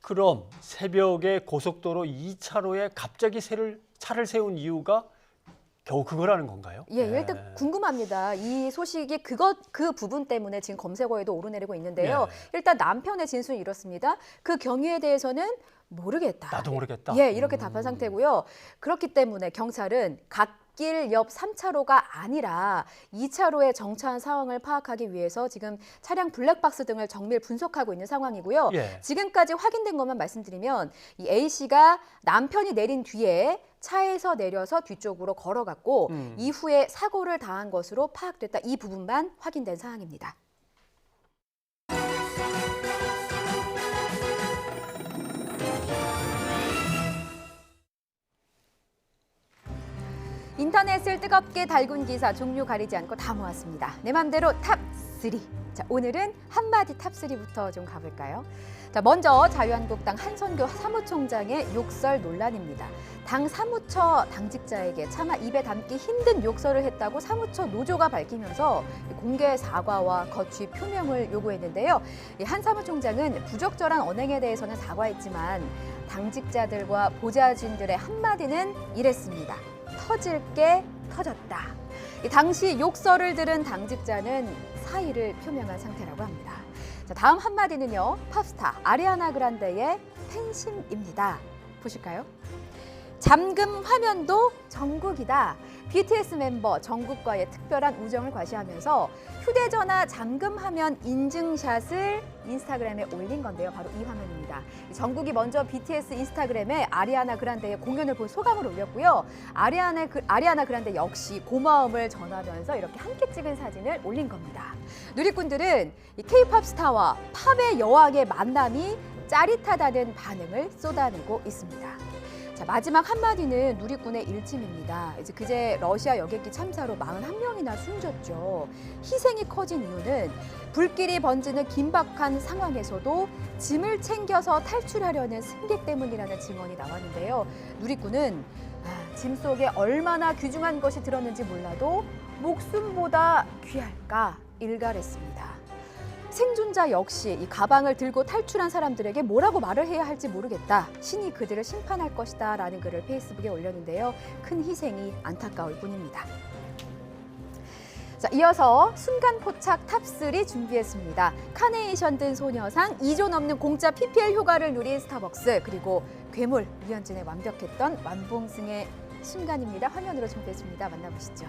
그럼 새벽에 고속도로 2차로에 갑자기 차를 세운 이유가 겨우 그거라는 건가요? 예, 일단 궁금합니다. 이 소식이 그 부분 때문에 지금 검색어에도 오르내리고 있는데요. 네. 일단 남편의 진술이 이렇습니다. 그 경위에 대해서는 모르겠다. 나도 모르겠다. 예, 이렇게 답한 상태고요. 그렇기 때문에 경찰은 갓길 옆 3차로가 아니라 2차로에 정차한 상황을 파악하기 위해서 지금 차량 블랙박스 등을 정밀 분석하고 있는 상황이고요. 예. 지금까지 확인된 것만 말씀드리면 이 A씨가 남편이 내린 뒤에 차에서 내려서 뒤쪽으로 걸어갔고 이후에 사고를 당한 것으로 파악됐다. 이 부분만 확인된 사항입니다. 인터넷을 뜨겁게 달군 기사 종류 가리지 않고 다 모았습니다. 내 맘대로 탑3. 자, 오늘은 한마디 탑3부터 좀 가볼까요? 자, 먼저 자유한국당 한선교 사무총장의 욕설 논란입니다. 당 사무처 당직자에게 차마 입에 담기 힘든 욕설을 했다고 사무처 노조가 밝히면서 공개 사과와 거취 표명을 요구했는데요. 한 사무총장은 부적절한 언행에 대해서는 사과했지만 당직자들과 보좌진들의 한마디는 이랬습니다. 터질 게 터졌다. 당시 욕설을 들은 당직자는 사의를 표명한 상태라고 합니다. 자, 다음 한마디는요. 팝스타 아리아나 그란데의 팬심입니다. 보실까요? 잠금 화면도 정국이다. BTS 멤버 정국과의 특별한 우정을 과시하면서 휴대전화 잠금 화면 인증샷을 인스타그램에 올린 건데요. 바로 이 화면입니다. 정국이 먼저 BTS 인스타그램에 아리아나 그란데의 공연을 본 소감을 올렸고요. 아리아나 그란데 역시 고마움을 전하면서 이렇게 함께 찍은 사진을 올린 겁니다. 누리꾼들은 이 K-팝 스타와 팝의 여왕의 만남이 짜릿하다는 반응을 쏟아내고 있습니다. 자, 마지막 한마디는 누리꾼의 일침입니다. 이제 그제 러시아 여객기 참사로 41명이나 숨졌죠. 희생이 커진 이유는 불길이 번지는 긴박한 상황에서도 짐을 챙겨서 탈출하려는 승객 때문이라는 증언이 나왔는데요. 누리꾼은 짐 속에 얼마나 귀중한 것이 들었는지 몰라도 목숨보다 귀할까 일갈했습니다. 생존자 역시 이 가방을 들고 탈출한 사람들에게 뭐라고 말을 해야 할지 모르겠다. 신이 그들을 심판할 것이다 라는 글을 페이스북에 올렸는데요. 큰 희생이 안타까울 뿐입니다. 자, 이어서 순간 포착 탑3 준비했습니다. 카네이션 든 소녀상, 2조 넘는 공짜 PPL 효과를 누린 스타벅스, 그리고 괴물 류현진의 완벽했던 완봉승의 순간입니다. 화면으로 준비했습니다. 만나보시죠.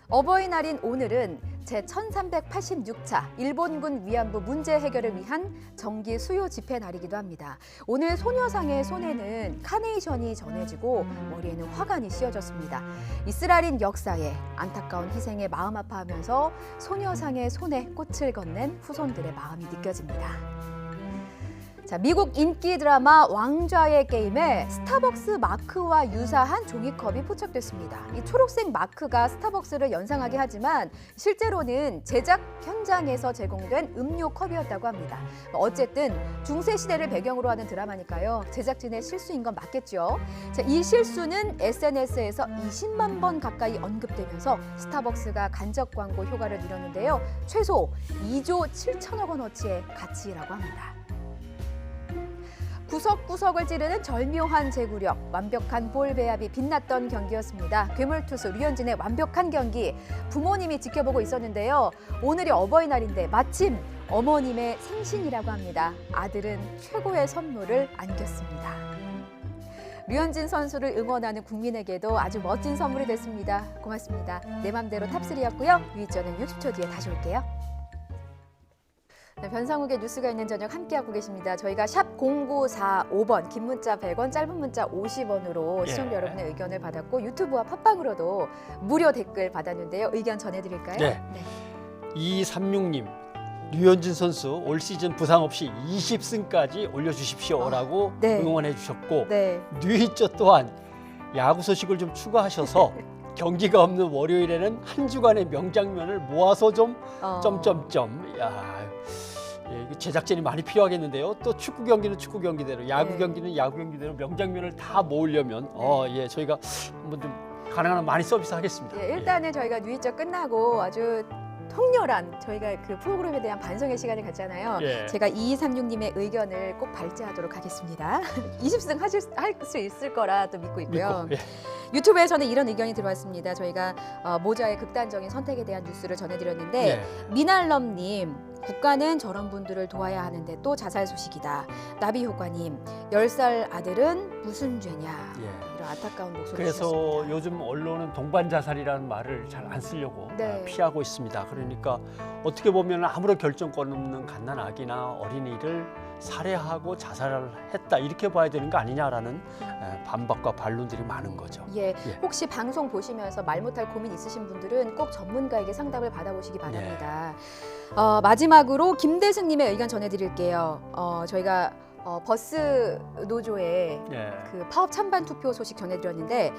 어버이날인 오늘은 제1386차 일본군 위안부 문제 해결을 위한 정기 수요 집회 날이기도 합니다. 오늘 소녀상의 손에는 카네이션이 전해지고 머리에는 화관이 씌워졌습니다. 이스라엘인 역사에 안타까운 희생에 마음 아파하면서 소녀상의 손에 꽃을 건넨 후손들의 마음이 느껴집니다. 자, 미국 인기 드라마 왕좌의 게임에 스타벅스 마크와 유사한 종이컵이 포착됐습니다. 이 초록색 마크가 스타벅스를 연상하게 하지만 실제로는 제작 현장에서 제공된 음료 컵이었다고 합니다. 어쨌든 중세 시대를 배경으로 하는 드라마니까요. 제작진의 실수인 건 맞겠죠. 자, 이 실수는 SNS에서 20만 번 가까이 언급되면서 스타벅스가 간접 광고 효과를 이뤘는데요. 최소 2조 7천억 원어치의 가치라고 합니다. 구석구석을 찌르는 절묘한 제구력, 완벽한 볼 배합이 빛났던 경기였습니다. 괴물투수 류현진의 완벽한 경기, 부모님이 지켜보고 있었는데요. 오늘이 어버이날인데 마침 어머님의 생신이라고 합니다. 아들은 최고의 선물을 안겼습니다. 류현진 선수를 응원하는 국민에게도 아주 멋진 선물이 됐습니다. 고맙습니다. 내 맘대로 탑3였고요. 유이저는 60초 뒤에 다시 올게요. 네, 변상욱의 뉴스가 있는 저녁 함께하고 계십니다. 저희가 샵 0945번, 긴 문자 100원, 짧은 문자 50원으로 시청자 여러분의 의견을 받았고 유튜브와 팟빵으로도 무료 댓글 받았는데요. 의견 전해드릴까요? 네. 2236님, 류현진 선수 올 시즌 부상 없이 20승까지 올려주십시오라고 응원해 주셨고 류희저 또한 야구 소식을 좀 추가하셔서 경기가 없는 월요일에는 한 주간의 명장면을 모아서 좀 점점점. 야, 예, 제작진이 많이 필요하겠는데요. 또 축구 경기는 축구 경기대로, 야구 경기는 야구 경기대로 명장면을 다 모으려면 예, 저희가 한번 좀 가능한 한 많이 서비스하겠습니다. 예, 일단은 저희가 뉴이저 끝나고 아주 통렬한 저희가 그 프로그램에 대한 반성의 시간을 갖잖아요. 제가 2236님의 의견을 꼭 발제하도록 하겠습니다. 20승 할 수 있을 거라 또 믿고 있고요. 유튜브에서는 이런 의견이 들어왔습니다. 저희가 모자의 극단적인 선택에 대한 뉴스를 전해드렸는데 미날럼님, 국가는 저런 분들을 도와야 하는데 또 자살 소식이다. 나비효과님, 10살 아들은 무슨 죄냐. 이런 안타까운 목소리 그래서 주셨습니다. 요즘 언론은 동반 자살이라는 말을 잘 안 쓰려고 피하고 있습니다. 그러니까 어떻게 보면 아무런 결정권 없는 갓난아기나 어린이를 살해하고 자살을 했다 이렇게 봐야 되는 거 아니냐라는 반박과 반론들이 많은 거죠. 혹시 방송 보시면서 말 못할 고민 있으신 분들은 꼭 전문가에게 상담을 받아보시기 바랍니다. 마지막으로 김대승님의 의견 전해드릴게요. 저희가 버스 노조의 그 파업 찬반 투표 소식 전해드렸는데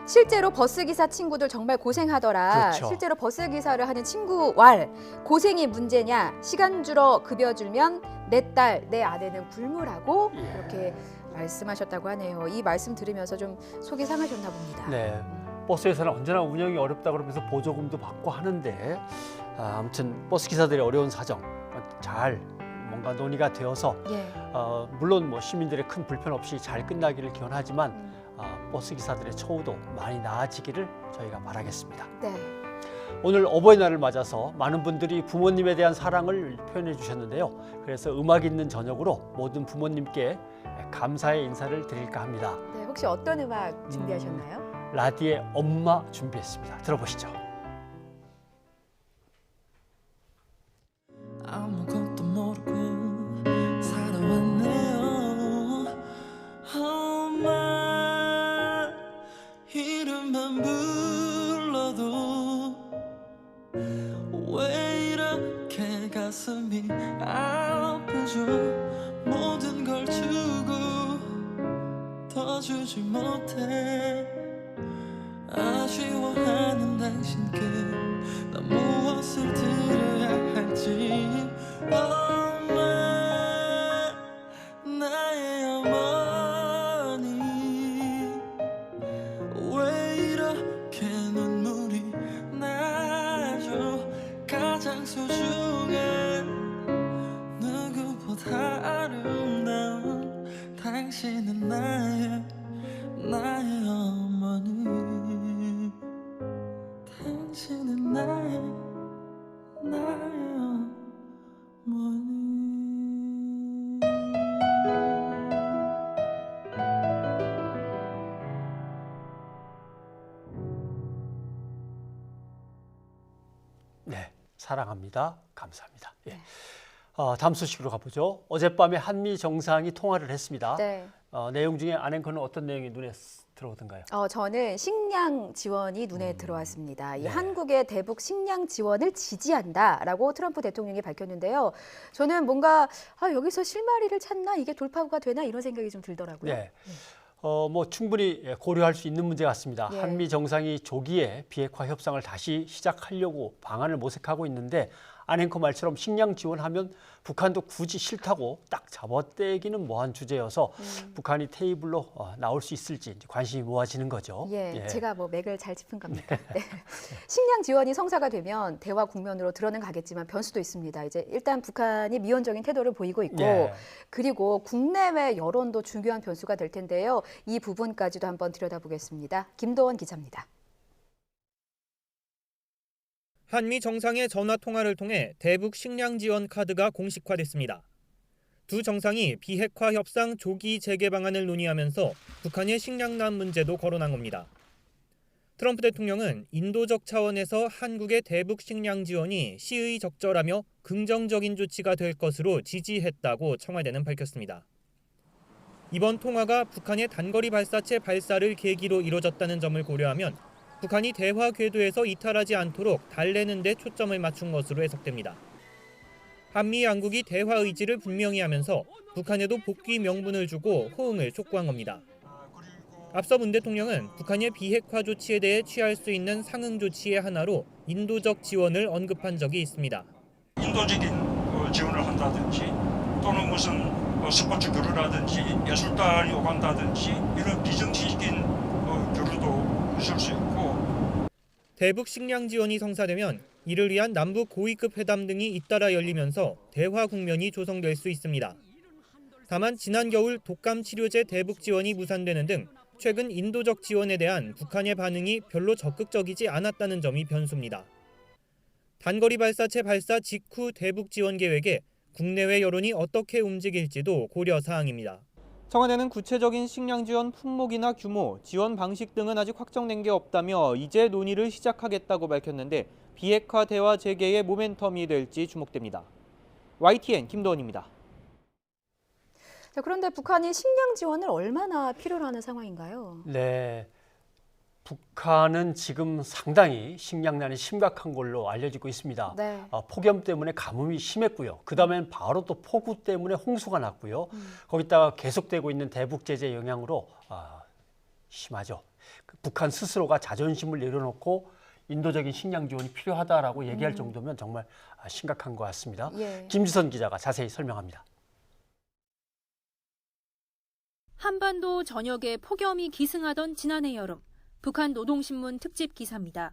실제로 버스기사 친구들 정말 고생하더라. 그렇죠. 실제로 버스기사를 하는 친구 왈 고생이 문제냐. 시간 줄어 급여 줄면 내 딸, 내 아내는 굶으라고 이렇게 말씀하셨다고 하네요. 이 말씀 들으면서 좀 속이 상하셨나 봅니다. 네, 버스에서는 언제나 운영이 어렵다 그러면서 보조금도 받고 하는데 아무튼 버스 기사들의 어려운 사정 잘 뭔가 논의가 되어서 물론 뭐 시민들의 큰 불편 없이 잘 끝나기를 기원하지만 버스 기사들의 처우도 많이 나아지기를 저희가 바라겠습니다. 오늘 어버이날을 맞아서 많은 분들이 부모님에 대한 사랑을 표현해 주셨는데요. 그래서 음악 있는 저녁으로 모든 부모님께 감사의 인사를 드릴까 합니다. 혹시 어떤 음악 준비하셨나요? 라디의 엄마 준비했습니다. 들어보시죠. 아무것도 모르고 살아왔네요. 엄마 이름만 불러도 왜 이렇게 가슴이 아프죠. 모든 걸 주고 더 주지 못해 아쉬워하는 당신께 난 무엇을 드려야 할지. 엄마 나의 어머니 왜 이렇게 눈물이 나죠. 가장 소중한 누구보다 아름다운 당신은 나의 어머니. 당신은 나의 어머니. 사랑합니다. 감사합니다. 예. 다음 소식으로 가보죠. 어젯밤에 한미 정상이 통화를 했습니다. 네. 내용 중에 안앵커는 어떤 내용이 눈에 들어오던가요? 저는 식량 지원이 눈에 들어왔습니다. 이 네. 한국의 대북 식량 지원을 지지한다라고 트럼프 대통령이 밝혔는데요. 저는 뭔가 여기서 실마리를 찾나 이게 돌파구가 되나 이런 생각이 좀 들더라고요. 네. 뭐 충분히 고려할 수 있는 문제 같습니다. 예. 한미 정상이 조기에 비핵화 협상을 다시 시작하려고 방안을 모색하고 있는데 안앵커 말처럼 식량 지원하면 북한도 굳이 싫다고 딱 잡아떼기는 뭐한 주제여서 북한이 테이블로 나올 수 있을지 이제 관심이 모아지는 거죠. 예, 제가 뭐 맥을 잘 짚은 겁니다. 네. 식량 지원이 성사가 되면 대화 국면으로 들어는 가겠지만 변수도 있습니다. 이제 일단 북한이 미온적인 태도를 보이고 있고 예. 그리고 국내외 여론도 중요한 변수가 될 텐데요. 이 부분까지도 한번 들여다보겠습니다. 김도원 기자입니다. 한미 정상의 전화 통화를 통해 대북 식량 지원 카드가 공식화됐습니다. 두 정상이 비핵화 협상 조기 재개 방안을 논의하면서 북한의 식량난 문제도 거론한 겁니다. 트럼프 대통령은 인도적 차원에서 한국의 대북 식량 지원이 시의적절하며 긍정적인 조치가 될 것으로 지지했다고 청와대는 밝혔습니다. 이번 통화가 북한의 단거리 발사체 발사를 계기로 이뤄졌다는 점을 고려하면 북한이 대화 궤도에서 이탈하지 않도록 달래는 데 초점을 맞춘 것으로 해석됩니다. 한미 양국이 대화 의지를 분명히 하면서 북한에도 복귀 명분을 주고 호응을 촉구한 겁니다. 앞서 문 대통령은 북한의 비핵화 조치에 대해 취할 수 있는 상응 조치의 하나로 인도적 지원을 언급한 적이 있습니다. 인도적인 지원을 한다든지 또는 무슨 스포츠 교류라든지 예술단이 오간다든지 이런 비정치적인 교류도 있을 수 있고 대북 식량 지원이 성사되면 이를 위한 남북 고위급 회담 등이 잇따라 열리면서 대화 국면이 조성될 수 있습니다. 다만 지난 겨울 독감 치료제 대북 지원이 무산되는 등 최근 인도적 지원에 대한 북한의 반응이 별로 적극적이지 않았다는 점이 변수입니다. 단거리 발사체 발사 직후 대북 지원 계획에 국내외 여론이 어떻게 움직일지도 고려 사항입니다. 청와대는 구체적인 식량 지원 품목이나 규모, 지원 방식 등은 아직 확정된 게 없다며 이제 논의를 시작하겠다고 밝혔는데 비핵화 대화 재개의 모멘텀이 될지 주목됩니다. YTN 김도원입니다. 자, 그런데 북한이 식량 지원을 얼마나 필요로 하는 상황인가요? 네. 북한은 지금 상당히 식량난이 심각한 걸로 알려지고 있습니다. 네. 폭염 때문에 가뭄이 심했고요. 그다음엔 바로 또 폭우 때문에 홍수가 났고요. 거기다가 계속되고 있는 대북 제재 영향으로 심하죠. 북한 스스로가 자존심을 내려놓고 인도적인 식량 지원이 필요하다라고 얘기할 정도면 정말 심각한 것 같습니다. 예. 김지선 기자가 자세히 설명합니다. 한반도 전역에 폭염이 기승하던 지난해 여름. 북한 노동신문 특집 기사입니다.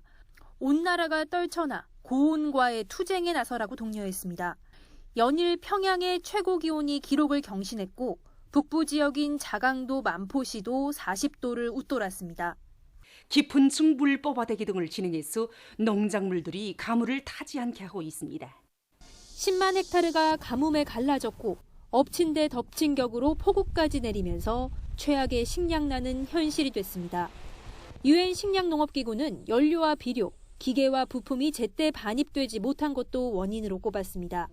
온 나라가 떨쳐나 고온과의 투쟁에 나서라고 독려했습니다. 연일 평양의 최고 기온이 기록을 경신했고 북부 지역인 자강도 만포시도 40도를 웃돌았습니다. 깊은 중불 뽑아대기 등을 진행해서 농작물들이 가물을 타지 않게 하고 있습니다. 10만 헥타르가 가뭄에 갈라졌고 엎친 데 덮친 격으로 폭우까지 내리면서 최악의 식량난은 현실이 됐습니다. 유엔 식량농업기구는 연료와 비료, 기계와 부품이 제때 반입되지 못한 것도 원인으로 꼽았습니다.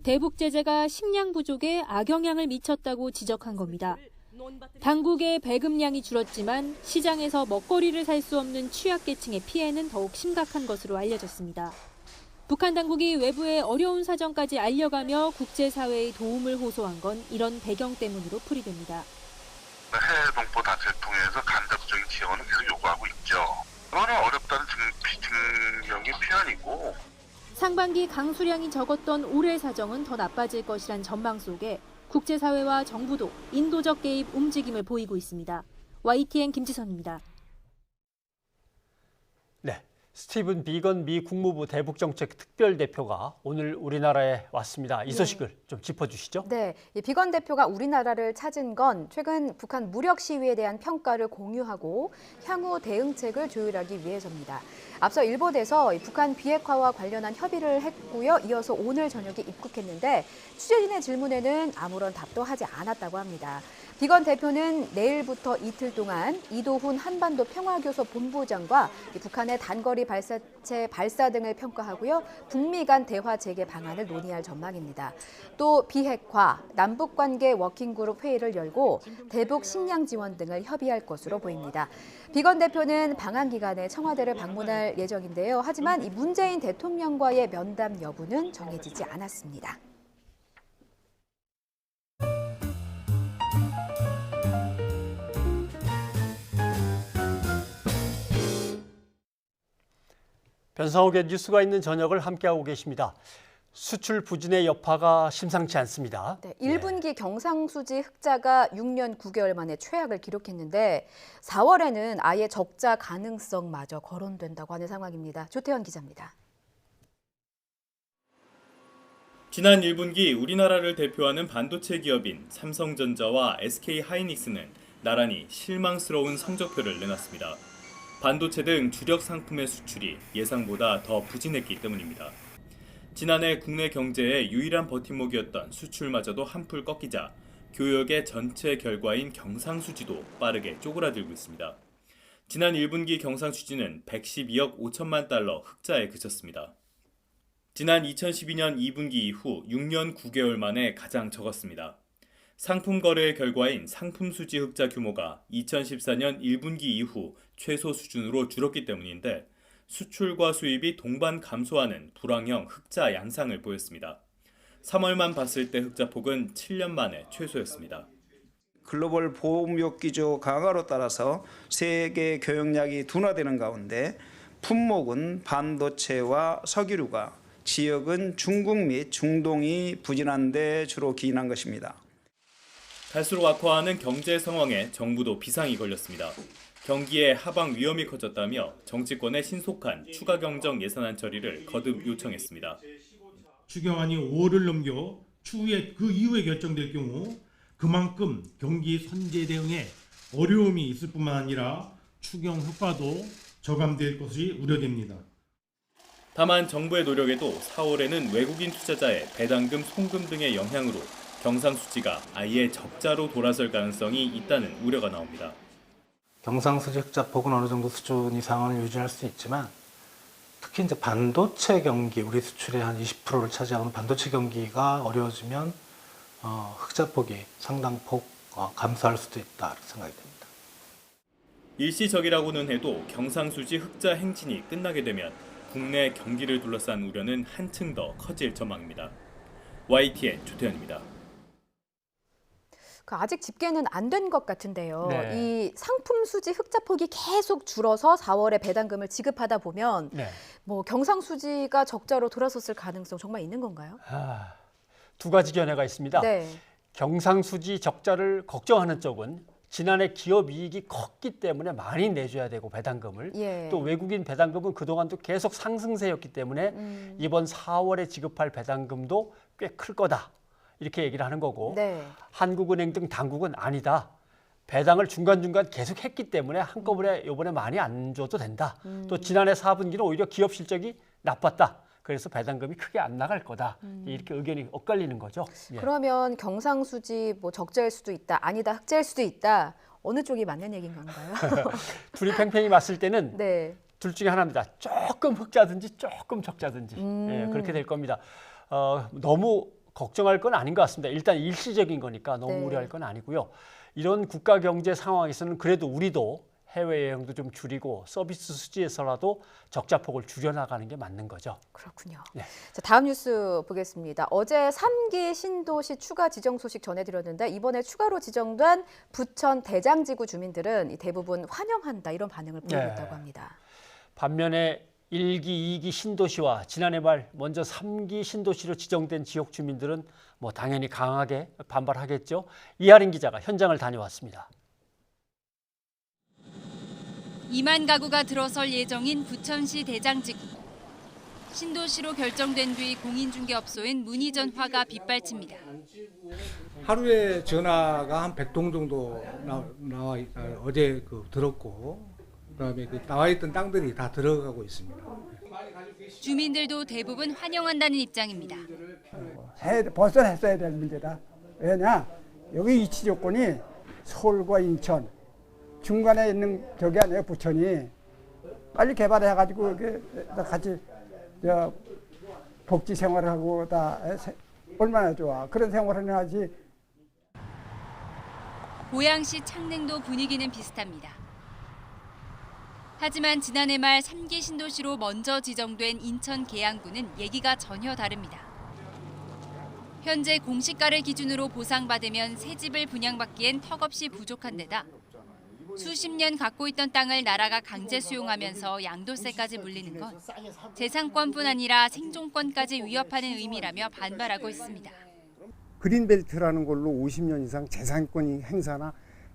대북 제재가 식량 부족에 악영향을 미쳤다고 지적한 겁니다. 당국의 배급량이 줄었지만 시장에서 먹거리를 살 수 없는 취약계층의 피해는 더욱 심각한 것으로 알려졌습니다. 북한 당국이 외부의 어려운 사정까지 알려가며 국제사회의 도움을 호소한 건 이런 배경 때문으로 풀이됩니다. 해외 동포 단체를 통해서 간접적인 지원을 계속 요구하고 있죠. 그거는 어렵다는 증명이 표현이고. 상반기 강수량이 적었던 올해 사정은 더 나빠질 것이란 전망 속에 국제사회와 정부도 인도적 개입 움직임을 보이고 있습니다. YTN 김지선입니다. 네. 스티븐 비건 미 국무부 대북정책 특별대표가 오늘 우리나라에 왔습니다. 이 소식을 좀 짚어주시죠. 네, 비건 대표가 우리나라를 찾은 건 최근 북한 무력 시위에 대한 평가를 공유하고 향후 대응책을 조율하기 위해서입니다. 앞서 일본에서 북한 비핵화와 관련한 협의를 했고요. 이어서 오늘 저녁에 입국했는데 취재진의 질문에는 아무런 답도 하지 않았다고 합니다. 비건 대표는 내일부터 이틀 동안 이도훈 한반도 평화교섭 본부장과 북한의 단거리 발사체 발사 등을 평가하고요. 북미 간 대화 재개 방안을 논의할 전망입니다. 또 비핵화, 남북관계 워킹그룹 회의를 열고 대북 식량 지원 등을 협의할 것으로 보입니다. 비건 대표는 방한 기간에 청와대를 방문할 예정인데요. 하지만 이 문재인 대통령과의 면담 여부는 정해지지 않았습니다. 변상욱의 뉴스가 있는 저녁을 함께하고 계십니다. 수출 부진의 여파가 심상치 않습니다. 네, 1분기 경상수지 흑자가 6년 9개월 만에 최악을 기록했는데 4월에는 아예 적자 가능성마저 거론된다고 하는 상황입니다. 조태현 기자입니다. 지난 1분기 우리나라를 대표하는 반도체 기업인 삼성전자와 SK하이닉스는 나란히 실망스러운 성적표를 내놨습니다. 반도체 등 주력 상품의 수출이 예상보다 더 부진했기 때문입니다. 지난해 국내 경제의 유일한 버팀목이었던 수출마저도 한풀 꺾이자 교역의 전체 결과인 경상수지도 빠르게 쪼그라들고 있습니다. 지난 1분기 경상수지는 112억 5천만 달러 흑자에 그쳤습니다. 지난 2012년 2분기 이후 6년 9개월 만에 가장 적었습니다. 상품 거래의 결과인 상품수지 흑자 규모가 2014년 1분기 이후 최소 수준으로 줄었기 때문인데 수출과 수입이 동반 감소하는 불황형 흑자 양상을 보였습니다. 3월만 봤을 때 흑자폭은 7년 만에 최소였습니다. 글로벌 보호무역 기조 강화로 따라서 세계 교역량이 둔화되는 가운데 품목은 반도체와 석유류가, 지역은 중국 및 중동이 부진한 데 주로 기인한 것입니다. 갈수록 악화하는 경제 상황에 정부도 비상이 걸렸습니다. 경기의 하방 위험이 커졌다며 정치권의 신속한 추가 경정 예산안 처리를 거듭 요청했습니다. 추경안이 5월을 넘겨 추후에 그 이후에 결정될 경우 그만큼 경기 선제 대응에 어려움이 있을 뿐만 아니라 추경 효과도 저감될 것이 우려됩니다. 다만 정부의 노력에도 4월에는 외국인 투자자의 배당금, 송금 등의 영향으로 경상수지가 아예 적자로 돌아설 가능성이 있다는 우려가 나옵니다. 경상수지 흑자폭은 어느 정도 수준 이상을 유지할 수 있지만 특히 이제 반도체 경기, 우리 수출의 한 20%를 차지하는 반도체 경기가 어려워지면 흑자폭이 상당폭 감소할 수도 있다 이렇게 생각이 됩니다. 일시적이라고는 해도 경상수지 흑자 행진이 끝나게 되면 국내 경기를 둘러싼 우려는 한층 더 커질 전망입니다. YTN 조태현입니다. 아직 집계는 안 된 것 같은데요. 네. 이 상품 수지 흑자폭이 계속 줄어서 4월에 배당금을 지급하다 보면 뭐 경상수지가 적자로 돌아섰을 가능성 정말 있는 건가요? 두 가지 견해가 있습니다. 네. 경상수지 적자를 걱정하는 쪽은 지난해 기업 이익이 컸기 때문에 많이 내줘야 되고 배당금을 또 외국인 배당금은 그동안도 계속 상승세였기 때문에 이번 4월에 지급할 배당금도 꽤 클 거다. 이렇게 얘기를 하는 거고 한국은행 등 당국은 아니다. 배당을 중간중간 계속 했기 때문에 한꺼번에 이번에 많이 안 줘도 된다. 또 지난해 4분기는 오히려 기업 실적이 나빴다. 그래서 배당금이 크게 안 나갈 거다. 이렇게 의견이 엇갈리는 거죠. 그러면 경상수지 뭐 적자일 수도 있다. 아니다. 흑자일 수도 있다. 어느 쪽이 맞는 얘기인 건가요? 둘이 팽팽히 맞을 때는 둘 중에 하나입니다. 조금 흑자든지 조금 적자든지 그렇게 될 겁니다. 너무 걱정할 건 아닌 것 같습니다. 일단 일시적인 거니까 너무 우려할 건 아니고요. 이런 국가 경제 상황에서는 그래도 우리도 해외여행도 좀 줄이고 서비스 수지에서라도 적자폭을 줄여나가는 게 맞는 거죠. 그렇군요. 자, 다음 뉴스 보겠습니다. 어제 3기 신도시 추가 지정 소식 전해드렸는데 이번에 추가로 지정된 부천 대장지구 주민들은 대부분 환영한다 이런 반응을 보이고 있다고 합니다. 반면에 1기, 2기 신도시와 지난해 말 먼저 3기 신도시로 지정된 지역 주민들은 뭐 당연히 강하게 반발하겠죠. 이하린 기자가 현장을 다녀왔습니다. 2만 가구가 들어설 예정인 부천시 대장지구. 신도시로 결정된 뒤 공인중개업소인 문의전화가 빗발칩니다. 하루에 전화가 한 100통 정도 나와 어제 들었고 그다음에 나와 있던 땅들이 다 들어가고 있습니다. 주민들도 대부분 환영한다는 입장입니다. 벌써 했어야 될 문제다. 왜냐? 여기 위치 조건이 서울과 인천 중간에 있는 저기 아니에요, 부천이. 빨리 개발해가지고 이렇게 같이 복지 생활을 하고 다 얼마나 좋아. 그런 생활을 해야지. 고양시 창릉도 분위기는 비슷합니다. 하지만 지난해 말 3기 신도시로 먼저 지정된 인천 계양구는 얘기가 전혀 다릅니다. 현재 공시가를 기준으로 보상받으면 새 집을 분양받기엔 턱없이 부족한 데다 수십 년 갖고 있던 땅을 나라가 강제 수용하면서 양도세까지 물리는 건 재산권뿐 아니라 생존권까지 위협하는 의미라며 반발하고 있습니다. 그린벨트라는 걸로 50년 이상 재산권 행사나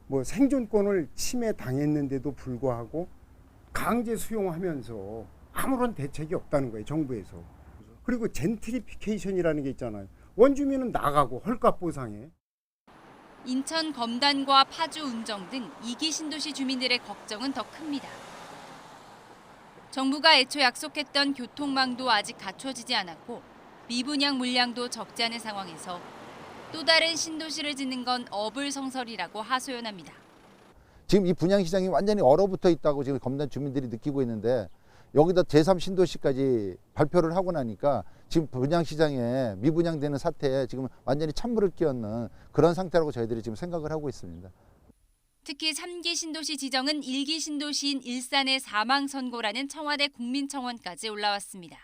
뭐 생존권을 침해당했는데도 불구하고 강제 수용하면서 아무런 대책이 없다는 거예요, 정부에서. 그리고 젠트리피케이션이라는 게 있잖아요. 원주민은 나가고 헐값 보상해. 인천 검단과 파주 운정 등 2기 신도시 주민들의 걱정은 더 큽니다. 정부가 애초 약속했던 교통망도 아직 갖춰지지 않았고 미분양 물량도 적지 않은 상황에서 또 다른 신도시를 짓는 건 어불성설이라고 하소연합니다. 지금 이 분양시장이 완전히 얼어붙어 있다고 지금 검단 주민들이 느끼고 있는데 여기다 제3신도시까지 발표를 하고 나니까 지금 분양시장에 미분양되는 사태에 지금 완전히 찬물을 끼얹는 그런 상태라고 저희들이 지금 생각을 하고 있습니다. 특히 3기 신도시 지정은 1기 신도시인 일산의 사망선고라는 청와대 국민청원까지 올라왔습니다.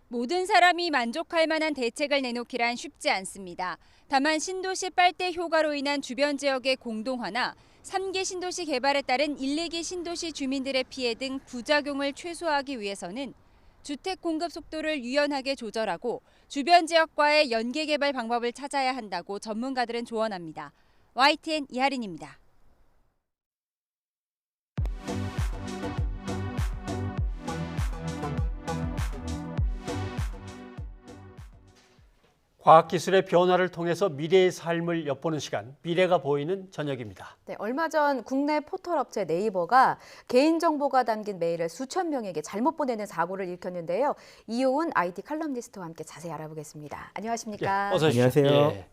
모든 사람이 만족할 만한 대책을 내놓기란 쉽지 않습니다. 다만 신도시 빨대 효과로 인한 주변 지역의 공동화나 3기 신도시 개발에 따른 1, 2기 신도시 주민들의 피해 등 부작용을 최소화하기 위해서는 주택 공급 속도를 유연하게 조절하고 주변 지역과의 연계 개발 방법을 찾아야 한다고 전문가들은 조언합니다. YTN 이하린입니다. 과학기술의 변화를 통해서 미래의 삶을 엿보는 시간, 미래가 보이는 저녁입니다. 네, 얼마 전 국내 포털업체 네이버가 개인정보가 담긴 메일을 수천 명에게 잘못 보내는 사고를 일으켰는데요. 이효은 IT 칼럼니스트와 함께 자세히 알아보겠습니다. 안녕하십니까? 예, 어서 오십시오. 안녕하세요. 예.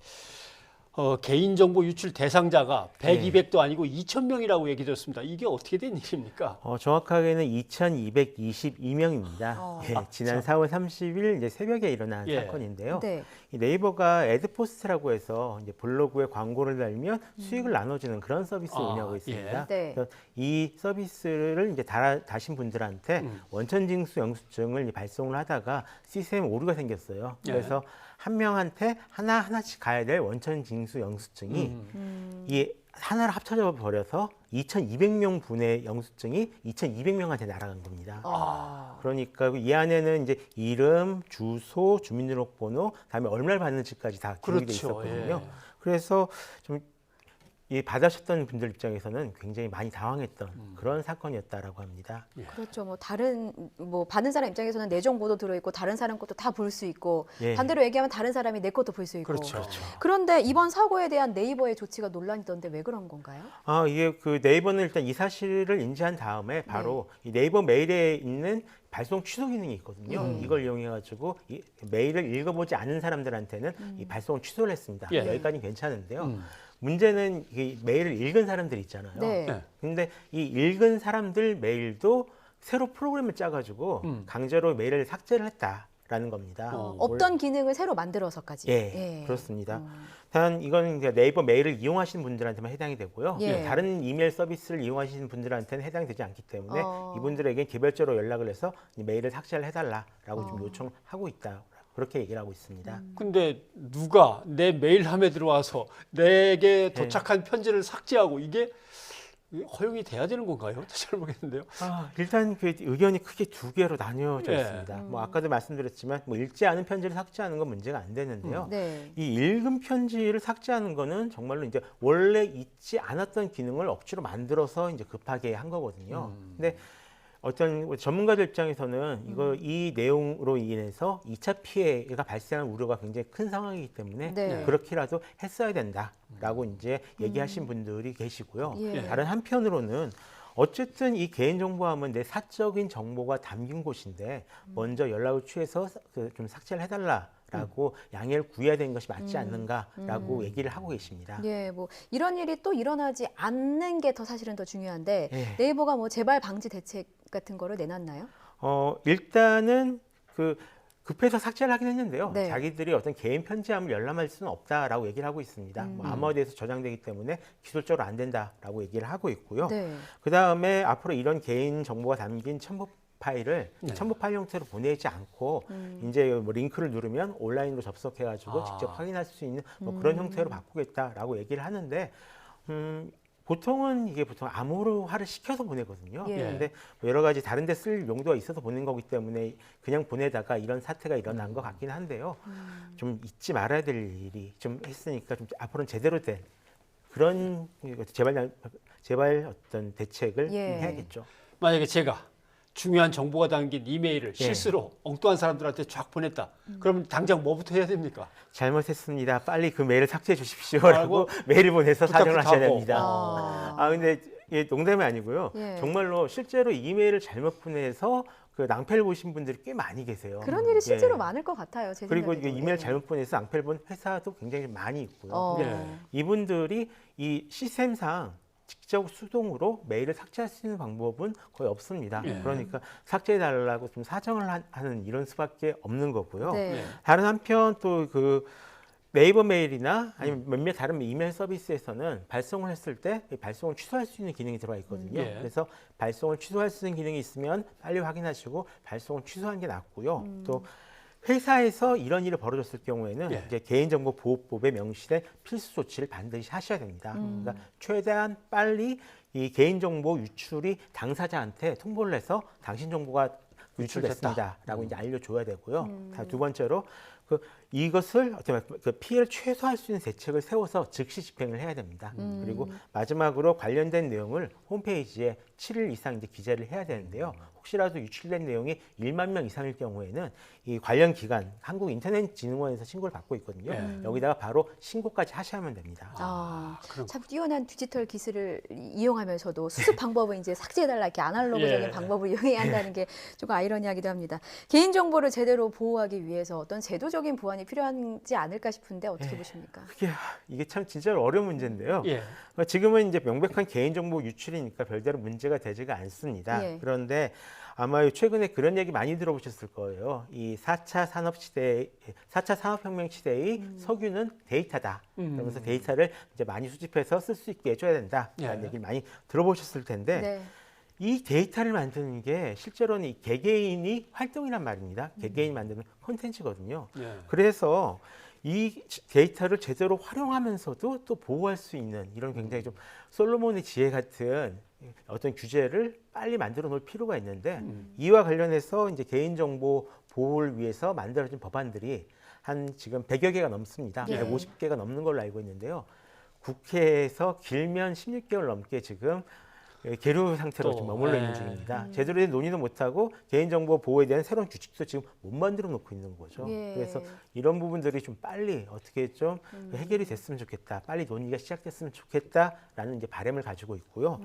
개인정보 유출 대상자가 100, 200도 아니고 2,000명이라고 얘기 들었습니다. 이게 어떻게 된 일입니까? 정확하게는 2,222명입니다. 지난 4월 30일 이제 새벽에 일어난 사건인데요. 네. 이 네이버가 애드포스트라고 해서 이제 블로그에 광고를 달면 수익을 나눠주는 그런 서비스를 운영하고 있습니다. 네. 그래서 이 서비스를 이제 다신 분들한테 원천징수 영수증을 발송을 하다가 시스템 오류가 생겼어요. 그래서 한 명한테 하나씩 가야 될 원천징수 영수증이 이 하나로 합쳐져 버려서 2,200명 분의 영수증이 2,200명한테 날아간 겁니다. 그러니까 이 안에는 이제 이름, 주소, 주민등록번호, 그다음에 얼마를 받는지까지 다 기록이 돼 있었거든요. 그래서 좀 이 받으셨던 분들 입장에서는 굉장히 많이 당황했던 그런 사건이었다라고 합니다. 그렇죠. 받는 사람 입장에서는 내 정보도 들어있고 다른 사람 것도 다 볼 수 있고 반대로 얘기하면 다른 사람이 내 것도 볼 수 있고. 그렇죠. 그런데 이번 사고에 대한 네이버의 조치가 논란이던데 왜 그런 건가요? 이게 그 네이버는 일단 이 사실을 인지한 다음에 바로 이 네이버 메일에 있는 발송 취소 기능이 있거든요. 이걸 이용해가지고 이 메일을 읽어보지 않은 사람들한테는 이 발송을 취소를 했습니다. 여기까지는 괜찮은데요. 문제는 이 메일을 읽은 사람들 있잖아요. 근데 이 읽은 사람들 메일도 새로 프로그램을 짜가지고 강제로 메일을 삭제를 했다라는 겁니다. 없던 기능을 새로 만들어서까지. 그렇습니다. 단 이건 네이버 메일을 이용하시는 분들한테만 해당이 되고요. 다른 이메일 서비스를 이용하시는 분들한테는 해당이 되지 않기 때문에 이분들에게 개별적으로 연락을 해서 이 메일을 삭제를 해달라라고 좀 요청하고 있다. 그렇게 얘기를 하고 있습니다. 근데 누가 내 메일함에 들어와서 내게 도착한 편지를 삭제하고 이게 허용이 돼야 되는 건가요? 잘 모르겠는데요. 일단 그 의견이 크게 두 개로 나뉘어져 있습니다. 아까도 말씀드렸지만 읽지 않은 편지를 삭제하는 건 문제가 안 되는데요. 이 읽은 편지를 삭제하는 거는 정말로 이제 원래 있지 않았던 기능을 억지로 만들어서 이제 급하게 한 거거든요. 근데 어떤 전문가들 입장에서는 이 내용으로 인해서 2차 피해가 발생한 우려가 굉장히 큰 상황이기 때문에 그렇게라도 했어야 된다라고 이제 얘기하신 분들이 계시고요. 다른 한편으로는 어쨌든 이 개인정보함은 내 사적인 정보가 담긴 곳인데 먼저 연락을 취해서 좀 삭제를 해달라라고 라고 양해를 구해야 되는 것이 맞지 않는가라고 얘기를 하고 계십니다. 예, 뭐 이런 일이 또 일어나지 않는 게 더 사실은 더 중요한데 예. 네이버가 뭐 재발 방지 대책 같은 거를 내놨나요? 일단은 급해서 삭제를 하긴 했는데요. 네. 자기들이 어떤 개인 편지함을 열람할 수는 없다라고 얘기를 하고 있습니다. 뭐 암호화돼서 저장되기 때문에 기술적으로 안 된다라고 얘기를 하고 있고요. 네. 그 다음에 앞으로 이런 개인 정보가 담긴 첨부 파일을 첨부 파일 형태로 보내지 않고 이제 뭐 링크를 누르면 온라인으로 접속해가지고 직접 확인할 수 있는 뭐 그런 형태로 바꾸겠다라고 얘기를 하는데 보통은 이게 보통 암호화를 시켜서 보내거든요. 그런데 뭐 여러 가지 다른 데 쓸 용도가 있어서 보낸 거기 때문에 그냥 보내다가 이런 사태가 일어난 것 같긴 한데요. 좀 잊지 말아야 될 일이 좀 했으니까 좀 앞으로는 제대로 된 그런 재발 어떤 대책을 해야겠죠. 만약에 제가 중요한 정보가 담긴 이메일을 실수로 엉뚱한 사람들한테 쫙 보냈다. 그러면 당장 뭐부터 해야 됩니까? 잘못했습니다. 빨리 그 메일을 삭제해 주십시오라고 메일을 보내서 사정을 하셔야 됩니다. 근데 이게 농담이 아니고요. 정말로 실제로 이메일을 잘못 보내서 그 낭패를 보신 분들이 꽤 많이 계세요. 그런 일이 실제로 많을 것 같아요. 제 그리고 생각에도. 이게 이메일 잘못 보내서 낭패를 본 회사도 굉장히 많이 있고요. 이분들이 이 시스템상 직접 수동으로 메일을 삭제할 수 있는 방법은 거의 없습니다. 그러니까 삭제해달라고 좀 사정을 하는 이런 수밖에 없는 거고요. 다른 한편 또 그 네이버 메일이나 아니면 몇몇 다른 이메일 서비스에서는 발송을 했을 때 발송을 취소할 수 있는 기능이 들어가 있거든요. 그래서 발송을 취소할 수 있는 기능이 있으면 빨리 확인하시고 발송을 취소하는 게 낫고요. 또 회사에서 이런 일이 벌어졌을 경우에는 이제 개인정보보호법에 명시된 필수 조치를 반드시 하셔야 됩니다. 그러니까 최대한 빨리 이 개인정보 유출이 당사자한테 통보를 해서 당신 정보가 유출됐습니다라고 이제 알려줘야 되고요. 두 번째로 이것을 어떻게 그 피해를 최소화할 수 있는 대책을 세워서 즉시 집행을 해야 됩니다. 그리고 마지막으로 관련된 내용을 홈페이지에 7일 이상 이제 기재를 해야 되는데요. 혹시라도 유출된 내용이 1만 명 이상일 경우에는 이 관련 기관 한국인터넷진흥원에서 신고를 받고 있거든요. 여기다가 바로 신고까지 하셔야만 됩니다. 참 뛰어난 디지털 기술을 이용하면서도 수습 방법은 이제 삭제해달라 이렇게 아날로그적인 방법을 이용해야 한다는 게 조금 아이러니하기도 합니다. 개인정보를 제대로 보호하기 위해서 어떤 제도적인 보완이 필요하지 않을까 싶은데 어떻게 보십니까? 이게 참 진짜 어려운 문제인데요. 지금은 이제 명백한 개인정보 유출이니까 별다른 문제가 되지가 않습니다. 그런데 아마 최근에 그런 얘기 많이 들어보셨을 거예요. 이 4차 산업혁명 시대의 석유는 데이터다. 그러면서 데이터를 이제 많이 수집해서 쓸 수 있게 해줘야 된다라는 얘기를 많이 들어보셨을 텐데 이 데이터를 만드는 게 실제로는 이 개개인이 활동이란 말입니다. 개개인이 만드는 콘텐츠거든요. 그래서 이 데이터를 제대로 활용하면서도 또 보호할 수 있는 이런 굉장히 좀 솔로몬의 지혜 같은 어떤 규제를 빨리 만들어 놓을 필요가 있는데 이와 관련해서 이제 개인정보 보호를 위해서 만들어진 법안들이 한 지금 100여 개가 넘습니다. 150개가 넘는 걸로 알고 있는데요. 국회에서 길면 16개월 넘게 지금 계류 상태로 지금 머물러 있는 중입니다. 제대로 된 논의도 못하고 개인정보 보호에 대한 새로운 규칙도 지금 못 만들어 놓고 있는 거죠. 그래서 이런 부분들이 좀 빨리 어떻게 좀 해결이 됐으면 좋겠다. 빨리 논의가 시작됐으면 좋겠다라는 이제 바람을 가지고 있고요.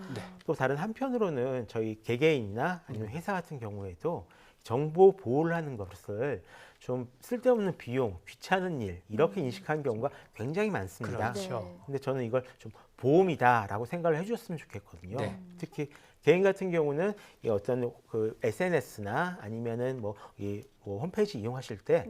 또 다른 한편으로는 저희 개개인이나 아니면 회사 같은 경우에도 정보 보호를 하는 것을 좀 쓸데없는 비용, 귀찮은 일 이렇게 인식하는 경우가 굉장히 많습니다. 근데 저는 이걸 좀 보험이다라고 생각을 해주셨으면 좋겠거든요. 특히 개인 같은 경우는 이 어떤 그 SNS나 아니면은 뭐 홈페이지 이용하실 때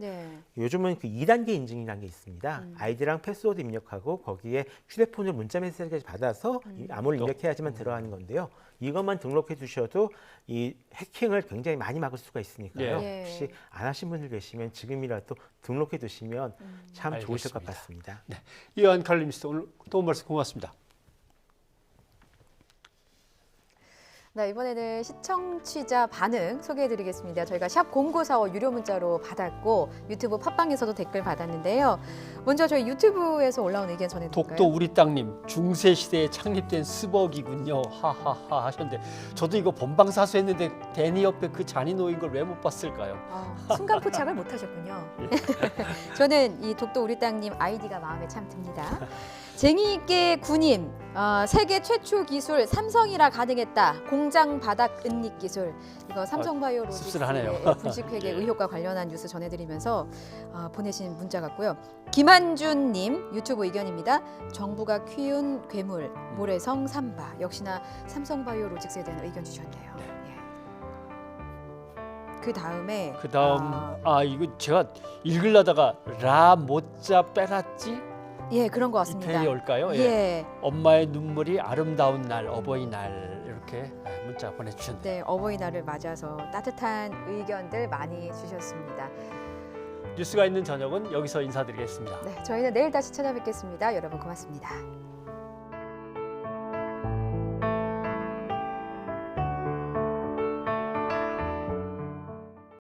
요즘은 그 2단계 인증이라는 게 있습니다. 아이디랑 패스워드 입력하고 거기에 휴대폰으로 문자 메시지까지 받아서 암호를 입력해야지만 들어가는 건데요. 이것만 등록해 두셔도 이 해킹을 굉장히 많이 막을 수가 있으니까요. 혹시 안 하신 분들 계시면 지금이라도 등록해 두시면 참 좋으실 것 같습니다. 이완 칼럼니스트 오늘 도움 말씀 고맙습니다. 네, 이번에는 시청취자 반응 소개해드리겠습니다. 저희가 샵 0945 유료 문자로 받았고 유튜브 팟빵에서도 댓글 받았는데요. 먼저 저희 유튜브에서 올라온 의견 전해드릴까요? 독도 우리 땅님 중세 시대에 창립된 스벅이군요. 하하하 하셨는데 저도 이거 본방사수했는데 데니 옆에 그 잔이 놓인 걸 왜 못 봤을까요? 순간 포착을 못 하셨군요. 저는 이 독도 우리 땅님 아이디가 마음에 참 듭니다. 쟁이 있게 구님. 세계 최초 기술 삼성이라 가능했다. 공장 바닥 은닉 기술. 이거 삼성바이오로직스의 분식회계 예. 의혹과 관련한 뉴스 전해드리면서 보내신 문자 같고요. 김한준님 유튜브 의견입니다. 정부가 키운 괴물 모래성 삼바. 역시나 삼성바이오로직스에 대한 의견 주셨네요. 그 다음에 이거 제가 읽으려다가 라 모짜 빼놨지? 예, 그런 것 같습니다. 이태리 올까요? 예. 엄마의 눈물이 아름다운 날, 어버이날 이렇게 문자 보내주셨네요. 네, 어버이날을 맞아서 따뜻한 의견들 많이 주셨습니다. 뉴스가 있는 저녁은 여기서 인사드리겠습니다. 네, 저희는 내일 다시 찾아뵙겠습니다. 여러분 고맙습니다.